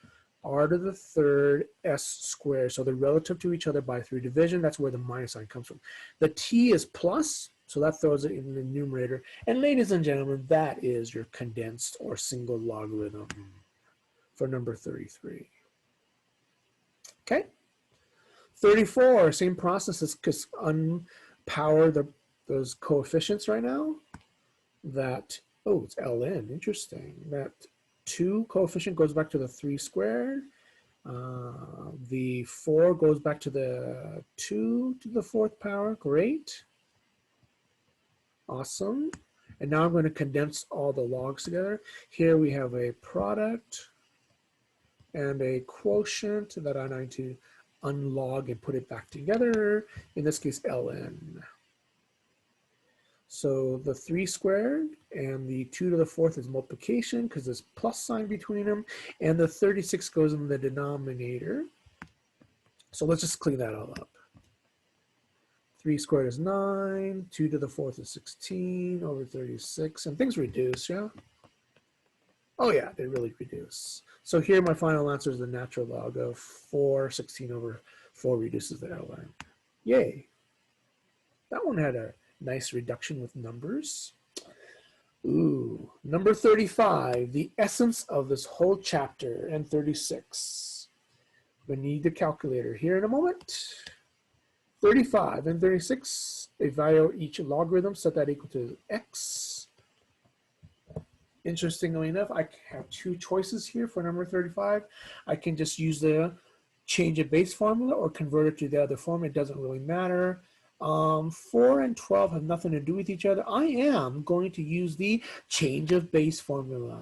R to the third, s squared. So they're relative to each other by 3 division. That's where the minus sign comes from. The t is plus, so that throws it in the numerator. And ladies and gentlemen, that is your condensed or single logarithm for number 33. Okay? 34, same process as unpower those coefficients right now. That, oh, it's ln, interesting. That 2 coefficient goes back to the 3 squared. The 4 goes back to the 2 to the 4th power, great. Awesome. And now I'm going to condense all the logs together. Here we have a product and a quotient that I need to unlog and put it back together. In this case, ln. So the 3 squared and the 2 to the 4th is multiplication because there's plus sign between them. And the 36 goes in the denominator. So let's just clean that all up. 3 squared is 9, 2 to the 4th is 16 over 36, and things reduce, yeah? Oh yeah, they really reduce. So here my final answer is the natural log of 4, 16 over 4 reduces the ln. Yay. That one had a nice reduction with numbers. Ooh, number 35, the essence of this whole chapter, and 36. We need the calculator here in a moment. 35 and 36, evaluate each logarithm, set that equal to x. Interestingly enough, I have 2 choices here for number 35. I can just use the change of base formula or convert it to the other form. It doesn't really matter. 4 and 12 have nothing to do with each other. I am going to use the change of base formula.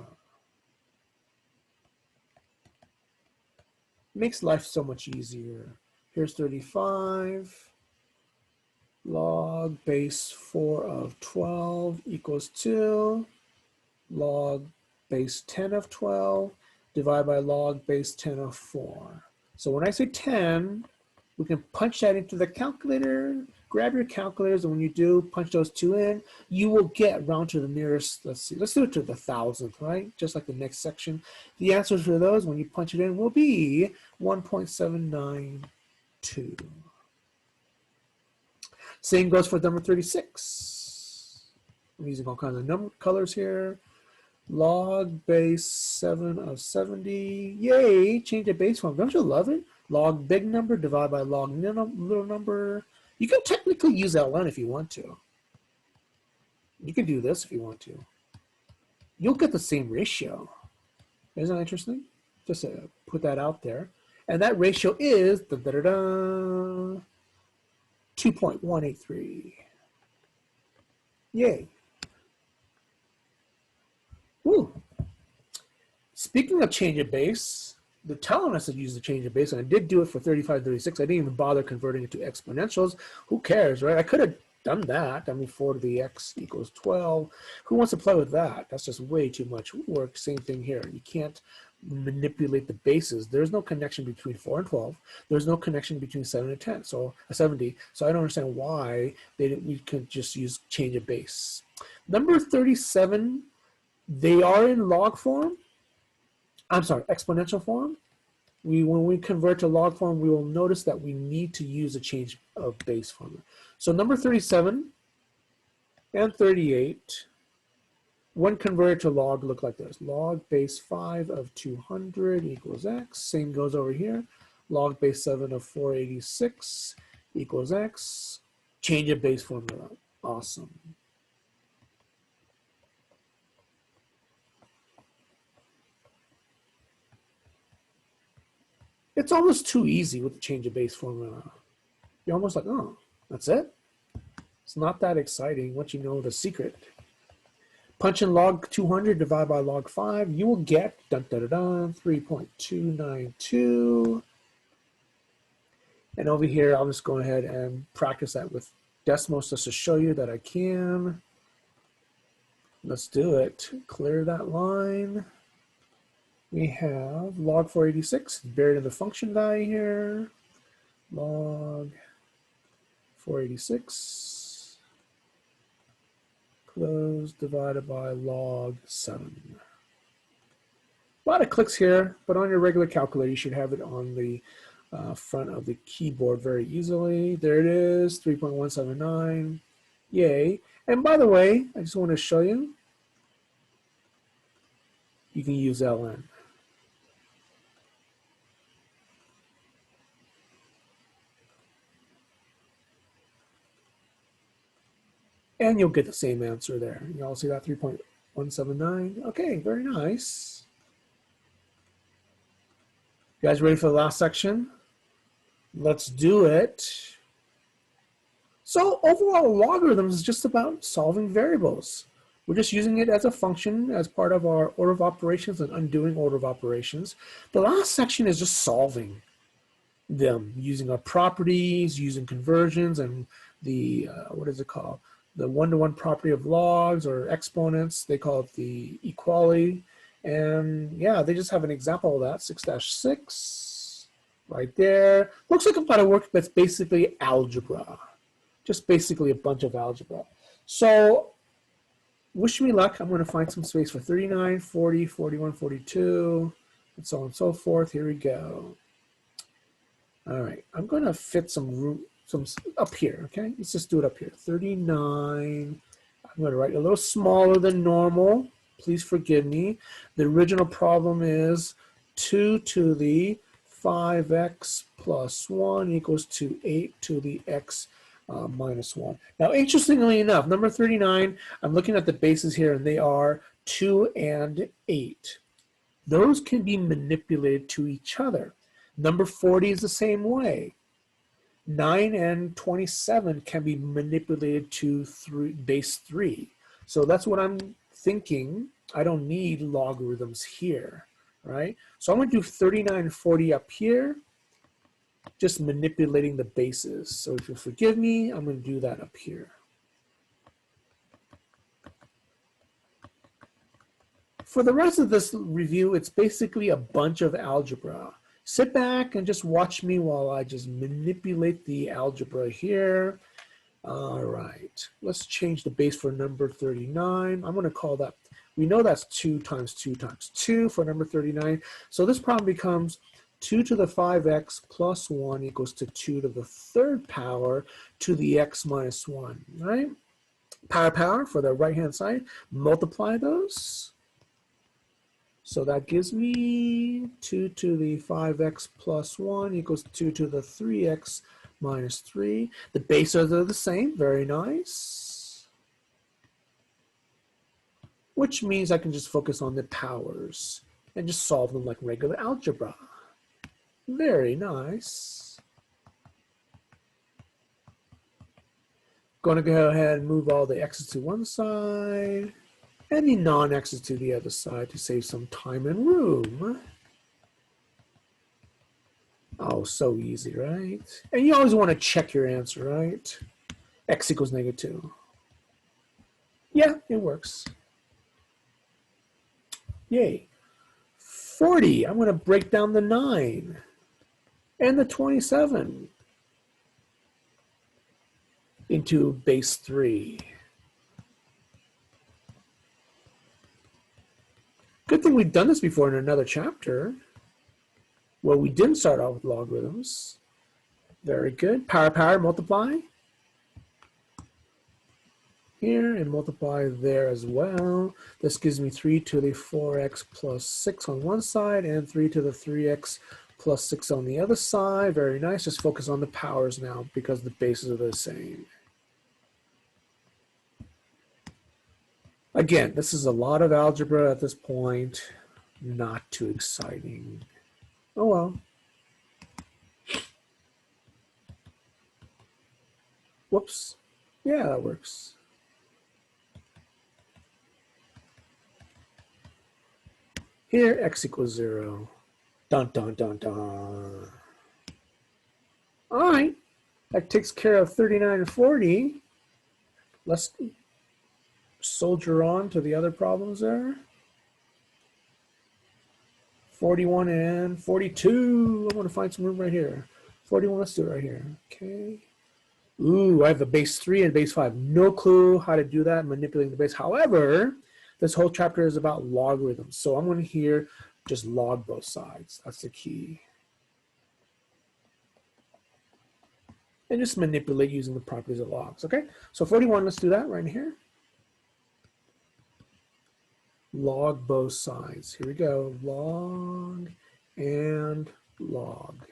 Makes life so much easier. Here's 35. Log base 4 of 12 equals 2. Log base 10 of 12 divided by log base 10 of 4. So when I say 10, we can punch that into the calculator. Grab your calculators, and when you do, punch those 2 in. You will get round to the nearest, let's see, let's do it to the 1,000th, right? Just like the next section. The answers for those, when you punch it in, will be 1.792. Same goes for number 36. I'm using all kinds of number colors here. Log base 7 of 70. Yay, change the base form. Don't you love it? Log big number divided by log little number. You can technically use ln if you want to. You can do this if you want to. You'll get the same ratio. Isn't that interesting? Just to put that out there. And that ratio is 2.183. Yay. Woo. Speaking of change of base, they're telling us to use the change of base, and I did do it for 35, 36. I didn't even bother converting it to exponentials. Who cares, right? I could have done that. I mean, 4 to the x equals 12. Who wants to play with that? That's just way too much work. Same thing here. You can't manipulate the bases. There's no connection between 4 and 12. There's no connection between 7 and 10, so 70. So I don't understand why we could just use change of base. Number 37, they are in log form. I'm sorry, exponential form. When we convert to log form, we will notice that we need to use a change of base formula. So number 37 and 38, when converted to log, look like this. Log base 5 of 200 equals x. Same goes over here. Log base 7 of 486 equals x. Change of base formula. Awesome. It's almost too easy with the change of base formula. You're almost like, oh, that's it? It's not that exciting once you know the secret. Punch in log 200 divided by log 5, you will get 3.292. And over here, I'll just go ahead and practice that with decimals just to show you that I can. Let's do it. Clear that line. We have log 486 buried in the function value here. Log 486 close divided by log 7. A lot of clicks here, but on your regular calculator, you should have it on the front of the keyboard very easily. There it is, 3.179. Yay. And by the way, I just want to show you, you can use ln. And you'll get the same answer there. You all see that 3.179? Okay, very nice. You guys ready for the last section? Let's do it. So overall, logarithms is just about solving variables. We're just using it as a function as part of our order of operations and undoing order of operations. The last section is just solving them using our properties, using conversions, and the, what is it called? The one-to-one property of logs or exponents. They call it the equality. And yeah, they just have an example of that, 6-6, right there. Looks like a lot of work, but it's basically algebra. Just basically a bunch of algebra. So wish me luck. I'm gonna find some space for 39, 40, 41, 42, and so on and so forth. Here we go. All right, I'm gonna fit some room, some up here, okay? Let's just do it up here. 39, I'm gonna write a little smaller than normal. Please forgive me. The original problem is 2 to the 5x plus 1 equals to 8 to the x minus 1. Now, interestingly enough, number 39, I'm looking at the bases here, and they are 2 and 8. Those can be manipulated to each other. Number 40 is the same way. 9 and 27 can be manipulated to base 3. So that's what I'm thinking. I don't need logarithms here, right? So I'm going to do 39 and 40 up here, just manipulating the bases. So if you'll forgive me, I'm going to do that up here. For the rest of this review, it's basically a bunch of algebra. Sit back and just watch me while I just manipulate the algebra here. All right, let's change the base for number 39. I'm going to call that, we know that's 2 times 2 times 2 for number 39. So this problem becomes 2 to the 5x plus 1 equals to 2 to the 3rd power to the x minus 1, right? Power for the right-hand side, multiply those. So that gives me 2 to the 5x plus 1 equals 2 to the 3x minus 3. The bases are the same, very nice. Which means I can just focus on the powers and just solve them like regular algebra. Very nice. Going to go ahead and move all the x's to one side and the non-x's to the other side to save some time and room. Oh, so easy, right? And you always want to check your answer, right? X equals -2. Yeah, it works. Yay. 40, I'm going to break down the 9 and the 27 into base 3. Good thing we've done this before in another chapter where we didn't start out with logarithms. Very good. Power, multiply here and multiply there as well. This gives me 3 to the 4x plus 6 on one side and 3 to the 3x plus 6 on the other side. Very nice. Just focus on the powers now because the bases are the same. Again, this is a lot of algebra at this point. Not too exciting. Oh well. Whoops. Yeah, that works. Here, x equals 0. Dun, dun, dun, dun. All right. That takes care of 39 and 40. Let's soldier on to the other problems there. 41 and 42. I want to find some room right here. 41, let's do it right here. Okay. Ooh, I have a base 3 and base 5. No clue how to do that, manipulating the base. However, this whole chapter is about logarithms. So I'm going to here just log both sides. That's the key. And just manipulate using the properties of logs. Okay, so 41, let's do that right here. Log both sides. Here we go. Log and log.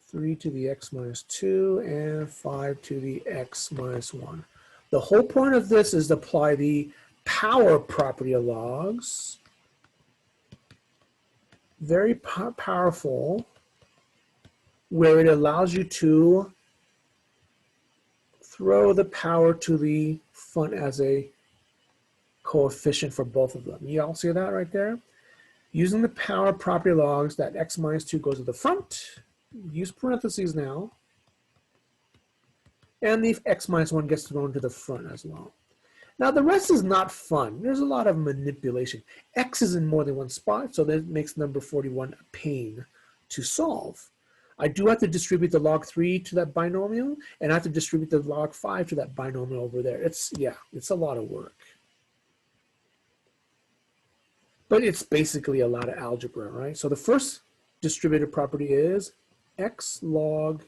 3 to the x minus 2 and 5 to the x minus 1. The whole point of this is to apply the power property of logs. Very powerful, where it allows you to throw the power to the front as a coefficient for both of them. You all see that right there? Using the power property of logs, that x minus 2 goes to the front. Use parentheses now. And the x minus 1 gets thrown to the front as well. Now the rest is not fun. There's a lot of manipulation. X is in more than one spot, so that makes number 41 a pain to solve. I do have to distribute the log 3 to that binomial, and I have to distribute the log 5 to that binomial over there. It's a lot of work. But it's basically a lot of algebra, right? So the first distributive property is x log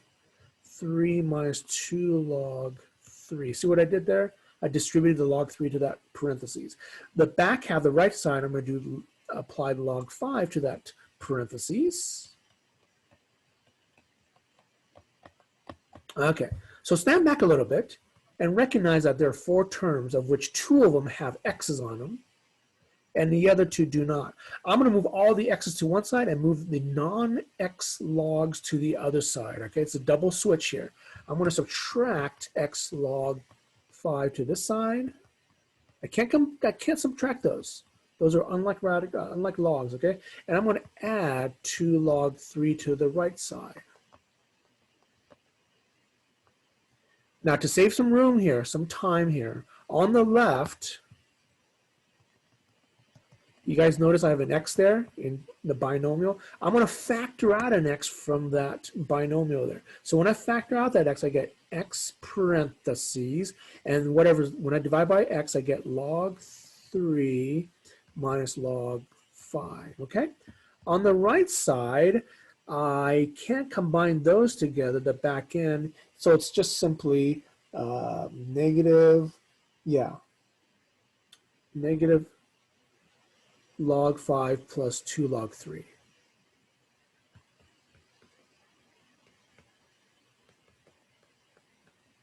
3 minus 2 log 3. See what I did there? I distributed the log 3 to that parentheses. The back half, the right side, I'm going to apply the log 5 to that parentheses. Okay, so stand back a little bit and recognize that there are 4 terms, of which 2 of them have x's on them, and the other 2 do not. I'm going to move all the x's to one side and move the non-x logs to the other side. Okay, it's a double switch here. I'm going to subtract x log 5 to this side. I can't subtract those. Those are unlike logs, okay? And I'm going to add 2 log 3 to the right side. Now to save some room here, some time here, on the left, you guys notice I have an x there in the binomial. I'm going to factor out an x from that binomial there. So when I factor out that x, I get x parentheses, and when I divide by x, I get log 3 minus log 5, okay? On the right side, I can't combine those together, the back end, so it's just simply negative log 5 plus 2 log 3.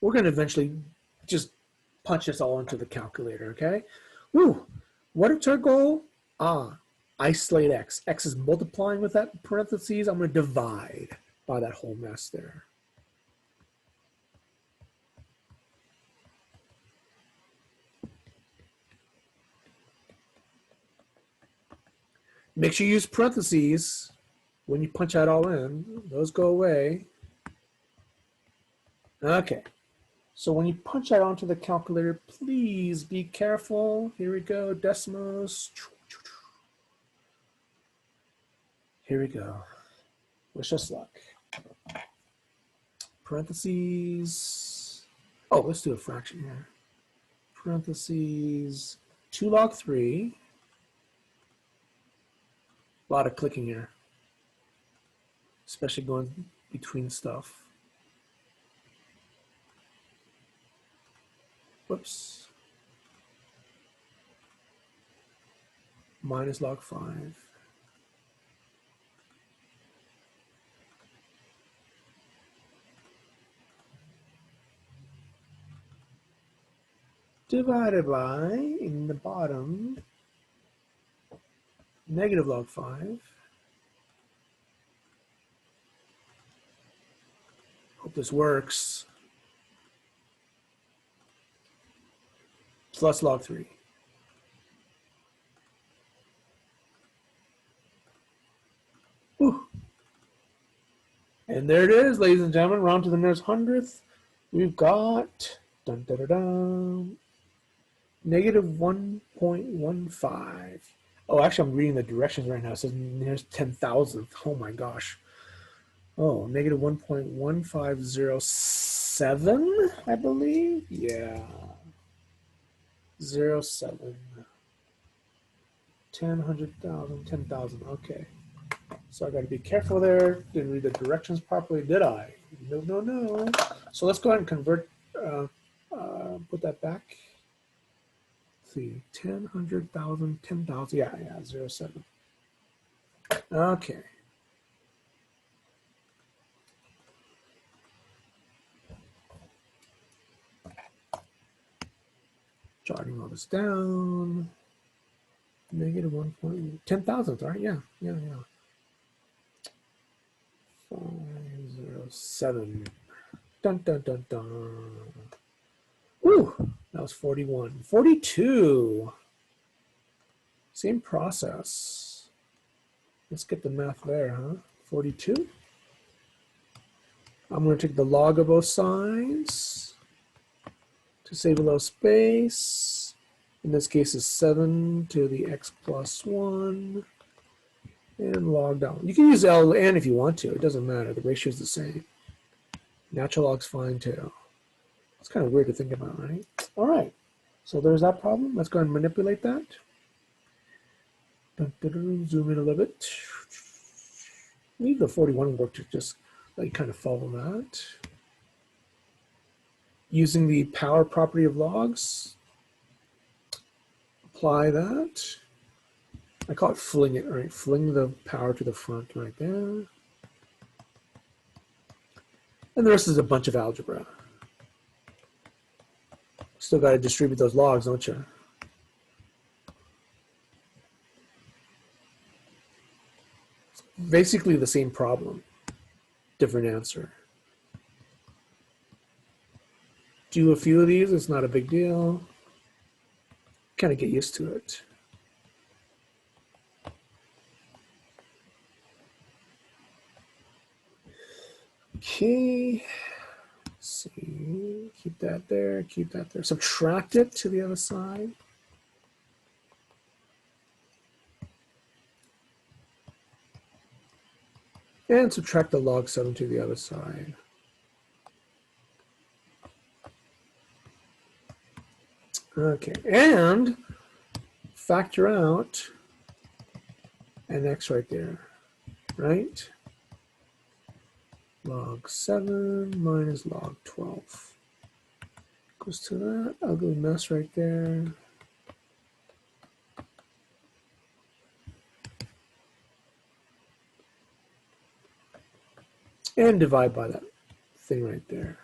We're going to eventually just punch this all into the calculator, okay? Woo! What is our goal? Isolate x. X is multiplying with that parentheses. I'm going to divide by that whole mess there. Make sure you use parentheses when you punch that all in. Those go away. Okay. So when you punch that onto the calculator, please be careful. Here we go, decimals. Here we go. Wish us luck. Parentheses. Oh, let's do a fraction here. Parentheses 2 log 3 A lot of clicking here, especially going between stuff. Whoops. Minus log 5. Divided by, in the bottom, negative log 5. Hope this works. Plus log 3. Whew. And there it is, ladies and gentlemen, round to the nearest hundredth. We've got dun, dun, dun, dun, negative 1.15. Oh, actually, I'm reading the directions right now. It says nearest 10,000th. Oh my gosh. Oh, negative 1.1507, I believe. Yeah. 07. 10, 100,000, 10,000. Okay. So I got to be careful there. Didn't read the directions properly, did I? No, no, no. So let's go ahead and convert, put that back. Let's see, 10, 100,000, 10,000. Yeah, 07. Okay. Jotting all this down. Negative 10,000, right? Yeah. 507. Dun, dun, dun, dun. Woo, that was 41. 42. Same process. Let's get the math there, huh? 42. I'm going to take the log of both sides to save a little space. In this case, is 7 to the x plus 1. And log down. You can use ln if you want to. It doesn't matter. The ratio is the same. Natural log's fine too. It's kind of weird to think about, right? All right. So there's that problem. Let's go ahead and manipulate that. Dun, dun, dun, zoom in a little bit. Leave the 41 work to just like kind of follow that. Using the power property of logs. Apply that. I call it fling it, right? Fling the power to the front right there. And the rest is a bunch of algebra. Still got to distribute those logs, don't you? It's basically the same problem, different answer. Do a few of these, it's not a big deal. Kind of get used to it. Okay, let's see, keep that there, keep that there. Subtract it to the other side. And subtract the log 7 to the other side. Okay, and factor out an x right there, right? Log 7 minus log 12. Goes to that ugly mess right there. And divide by that thing right there.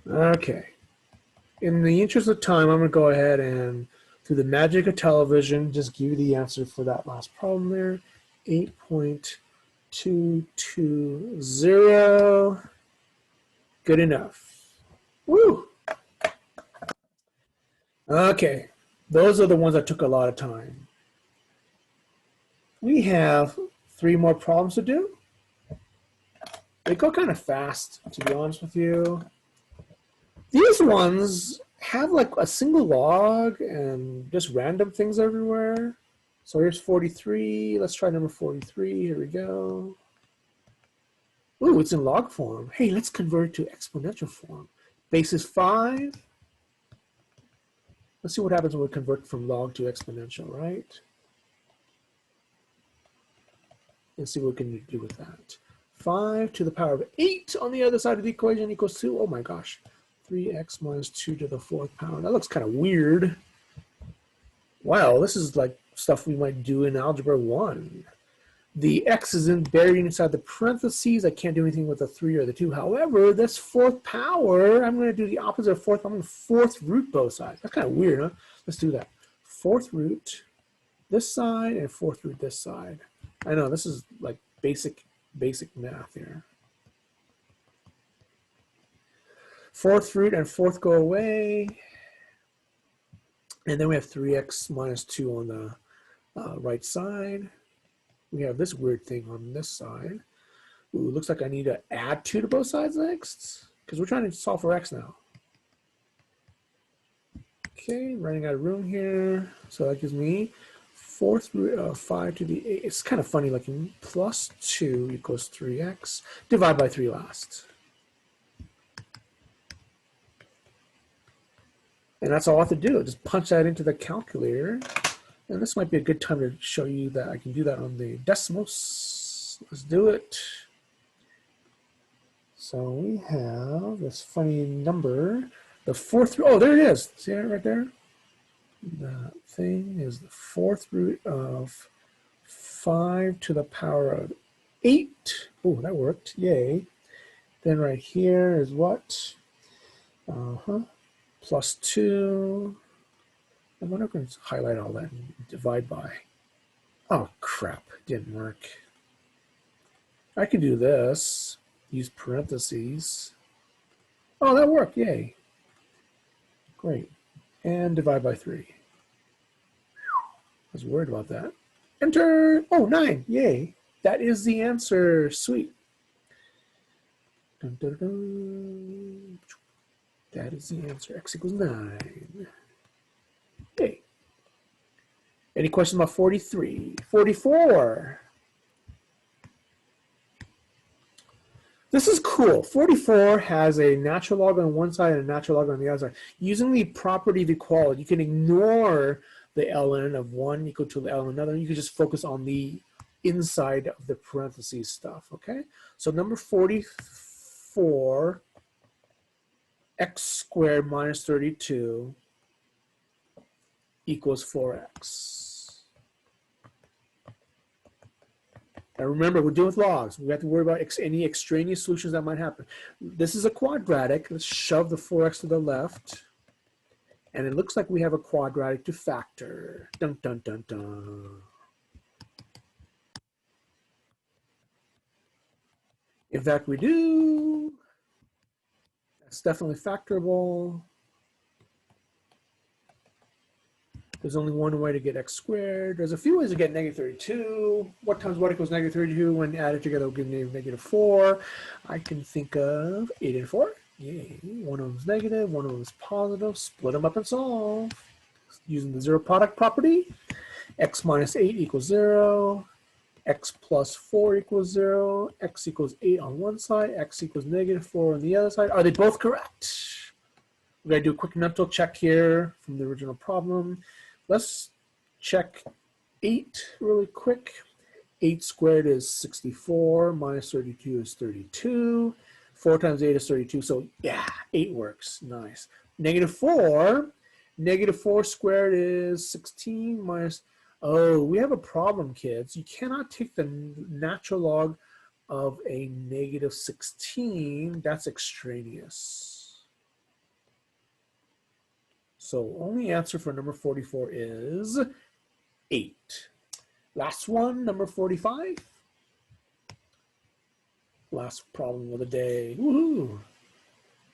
Okay. In the interest of time, I'm going to go ahead and, through the magic of television, just give you the answer for that last problem there. 8.220. Good enough. Woo! Okay, those are the ones that took a lot of time. We have 3 more problems to do. They go kind of fast, to be honest with you. These ones have like a single log and just random things everywhere. So here's 43. Let's try number 43. Here we go. Ooh, it's in log form. Hey, let's convert it to exponential form. Base is 5. Let's see what happens when we convert from log to exponential, right? And see what we can do with that. 5 to the power of 8 on the other side of the equation equals 2. Oh my gosh. 3x minus 2 to the 4th power. That looks kind of weird. Wow, this is like stuff we might do in Algebra 1. The x is buried inside the parentheses. I can't do anything with the 3 or the 2. However, this 4th power, I'm going to do the opposite of 4th. I'm going to 4th root both sides. That's kind of weird, huh? Let's do that. 4th root this side and 4th root this side. I know, this is like basic math here. 4th root and 4th go away. And then we have 3x minus 2 on the right side. We have this weird thing on this side. Ooh, looks like I need to add 2 to both sides next, because we're trying to solve for x now. Okay, running out of room here. So that gives me 4th root of 5 to the 8. It's kind of funny looking. Plus 2 equals 3x. Divide by 3 last. And that's all I have to do. Just punch that into the calculator. And this might be a good time to show you that I can do that on the decimals. Let's do it. So we have this funny number. The 4th root, oh, there it is. See it right there? The thing is the 4th root of 5 to the power of 8. Oh, that worked. Yay. Then right here is what? Plus 2. I wonder if I can highlight all that and divide by. Oh, crap. Didn't work. I can do this. Use parentheses. Oh, that worked. Yay. Great. And divide by 3. I was worried about that. Enter. Oh, 9. Yay. That is the answer. Sweet. Dun, dun, dun. That is the answer. X equals 9. Yay. Any questions about 43? 44. This is cool. 44 has a natural log on one side and a natural log on the other side. Using the property of equality, you can ignore the ln of one equal to the ln of another. You can just focus on the inside of the parentheses stuff, okay? So number 44, x squared minus 32 equals 4x. Now remember, we're dealing with logs. We have to worry about any extraneous solutions that might happen. This is a quadratic. Let's shove the 4x to the left. And it looks like we have a quadratic to factor. Dun, dun, dun, dun. In fact, we do. That's definitely factorable. There's only one way to get x squared. There's a few ways to get negative 32. What times what equals negative 32? When added together will give me negative 4. I can think of 8 and 4. Yay. One of them is negative, one of them is positive. Split them up and solve. Using the zero product property. X minus 8 equals 0. X plus 4 equals 0. X equals 8 on one side. X equals negative 4 on the other side. Are they both correct? We're going to do a quick mental check here from the original problem. Let's check 8 really quick. 8 squared is 64, minus 32 is 32. 4 times 8 is 32, so yeah, 8 works, nice. Negative 4 squared is 16 minus, oh, we have a problem, kids. You cannot take the natural log of a negative 16, that's extraneous. So only answer for number 44 is 8. Last one, number 45. Last problem of the day. Woohoo!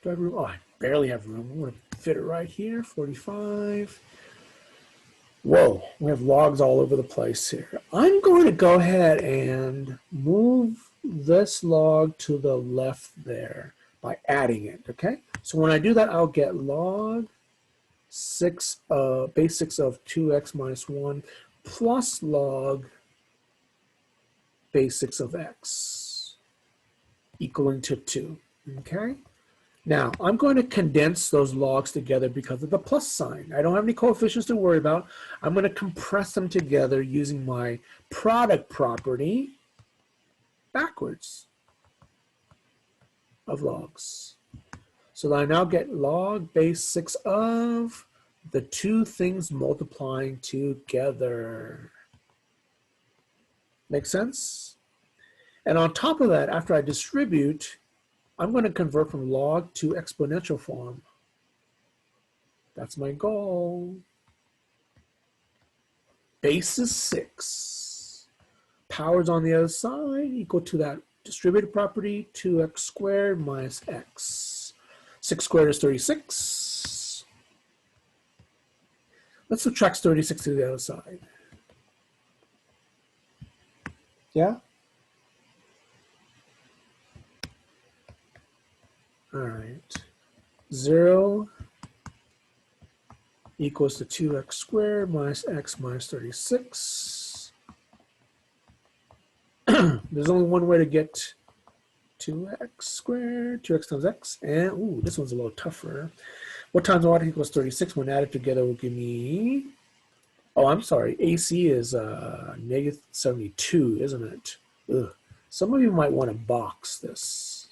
Do I have room? Oh, I barely have room. I'm going to fit it right here, 45. Whoa, we have logs all over the place here. I'm going to go ahead and move this log to the left there by adding it, okay? So when I do that, I'll get log base 6 of 2x minus 1 plus log base 6 of x equaling to 2, okay? Now, I'm going to condense those logs together because of the plus sign. I don't have any coefficients to worry about. I'm going to compress them together using my product property backwards of logs. So that I now get log base 6 of the two things multiplying together. Make sense? And on top of that, after I distribute, I'm going to convert from log to exponential form. That's my goal. Base is 6. Powers on the other side equal to that distributed property, 2x squared minus x. 6 squared is 36. Let's subtract 36 to the other side. Yeah? All right. 0 equals to 2x squared minus x minus 36. There's only one way to get 2x squared, 2x times x, and ooh, this one's a little tougher. What times what equals 36 when added together will give me, oh, I'm sorry, AC is negative 72, isn't it? Ugh. Some of you might want to box this.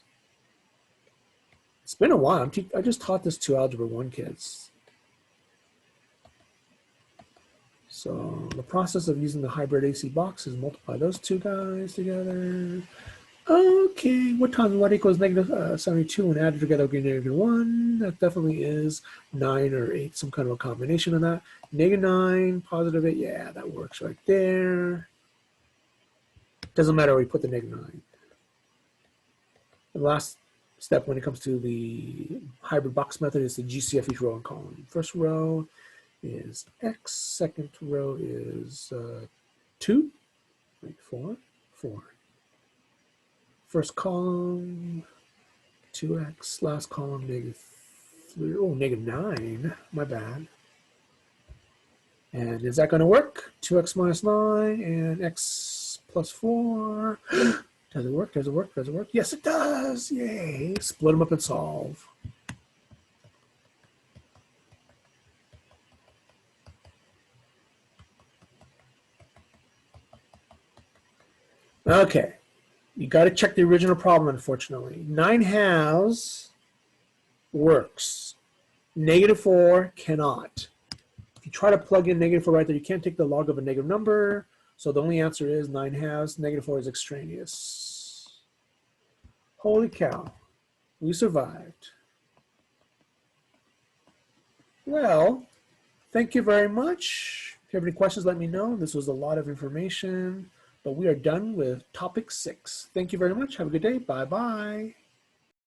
It's been a while. I just taught this to Algebra 1 kids. So the process of using the hybrid AC box is multiply those two guys together. Okay, what times what equals negative 72 when added together will give negative 1. That definitely is 9 or 8, some kind of a combination of that. Negative 9, positive 8, yeah, that works right there. Doesn't matter where you put the negative 9. The last step when it comes to the hybrid box method is the GCF each row and column. First row is x, second row is 2, 4, 4. First column, 2x, last column, negative 3, oh, negative 9, my bad. And is that going to work? 2x minus 9 and x plus 4. Does it work? Does it work? Does it work? Yes, it does. Yay. Split them up and solve. Okay. You got to check the original problem, unfortunately. 9/2 works. Negative 4 cannot. If you try to plug in negative 4 right there, you can't take the log of a negative number. So the only answer is 9/2. Negative 4 is extraneous. Holy cow. We survived. Well, thank you very much. If you have any questions, let me know. This was a lot of information, but we are done with topic 6. Thank you very much. Have a good day. Bye-bye.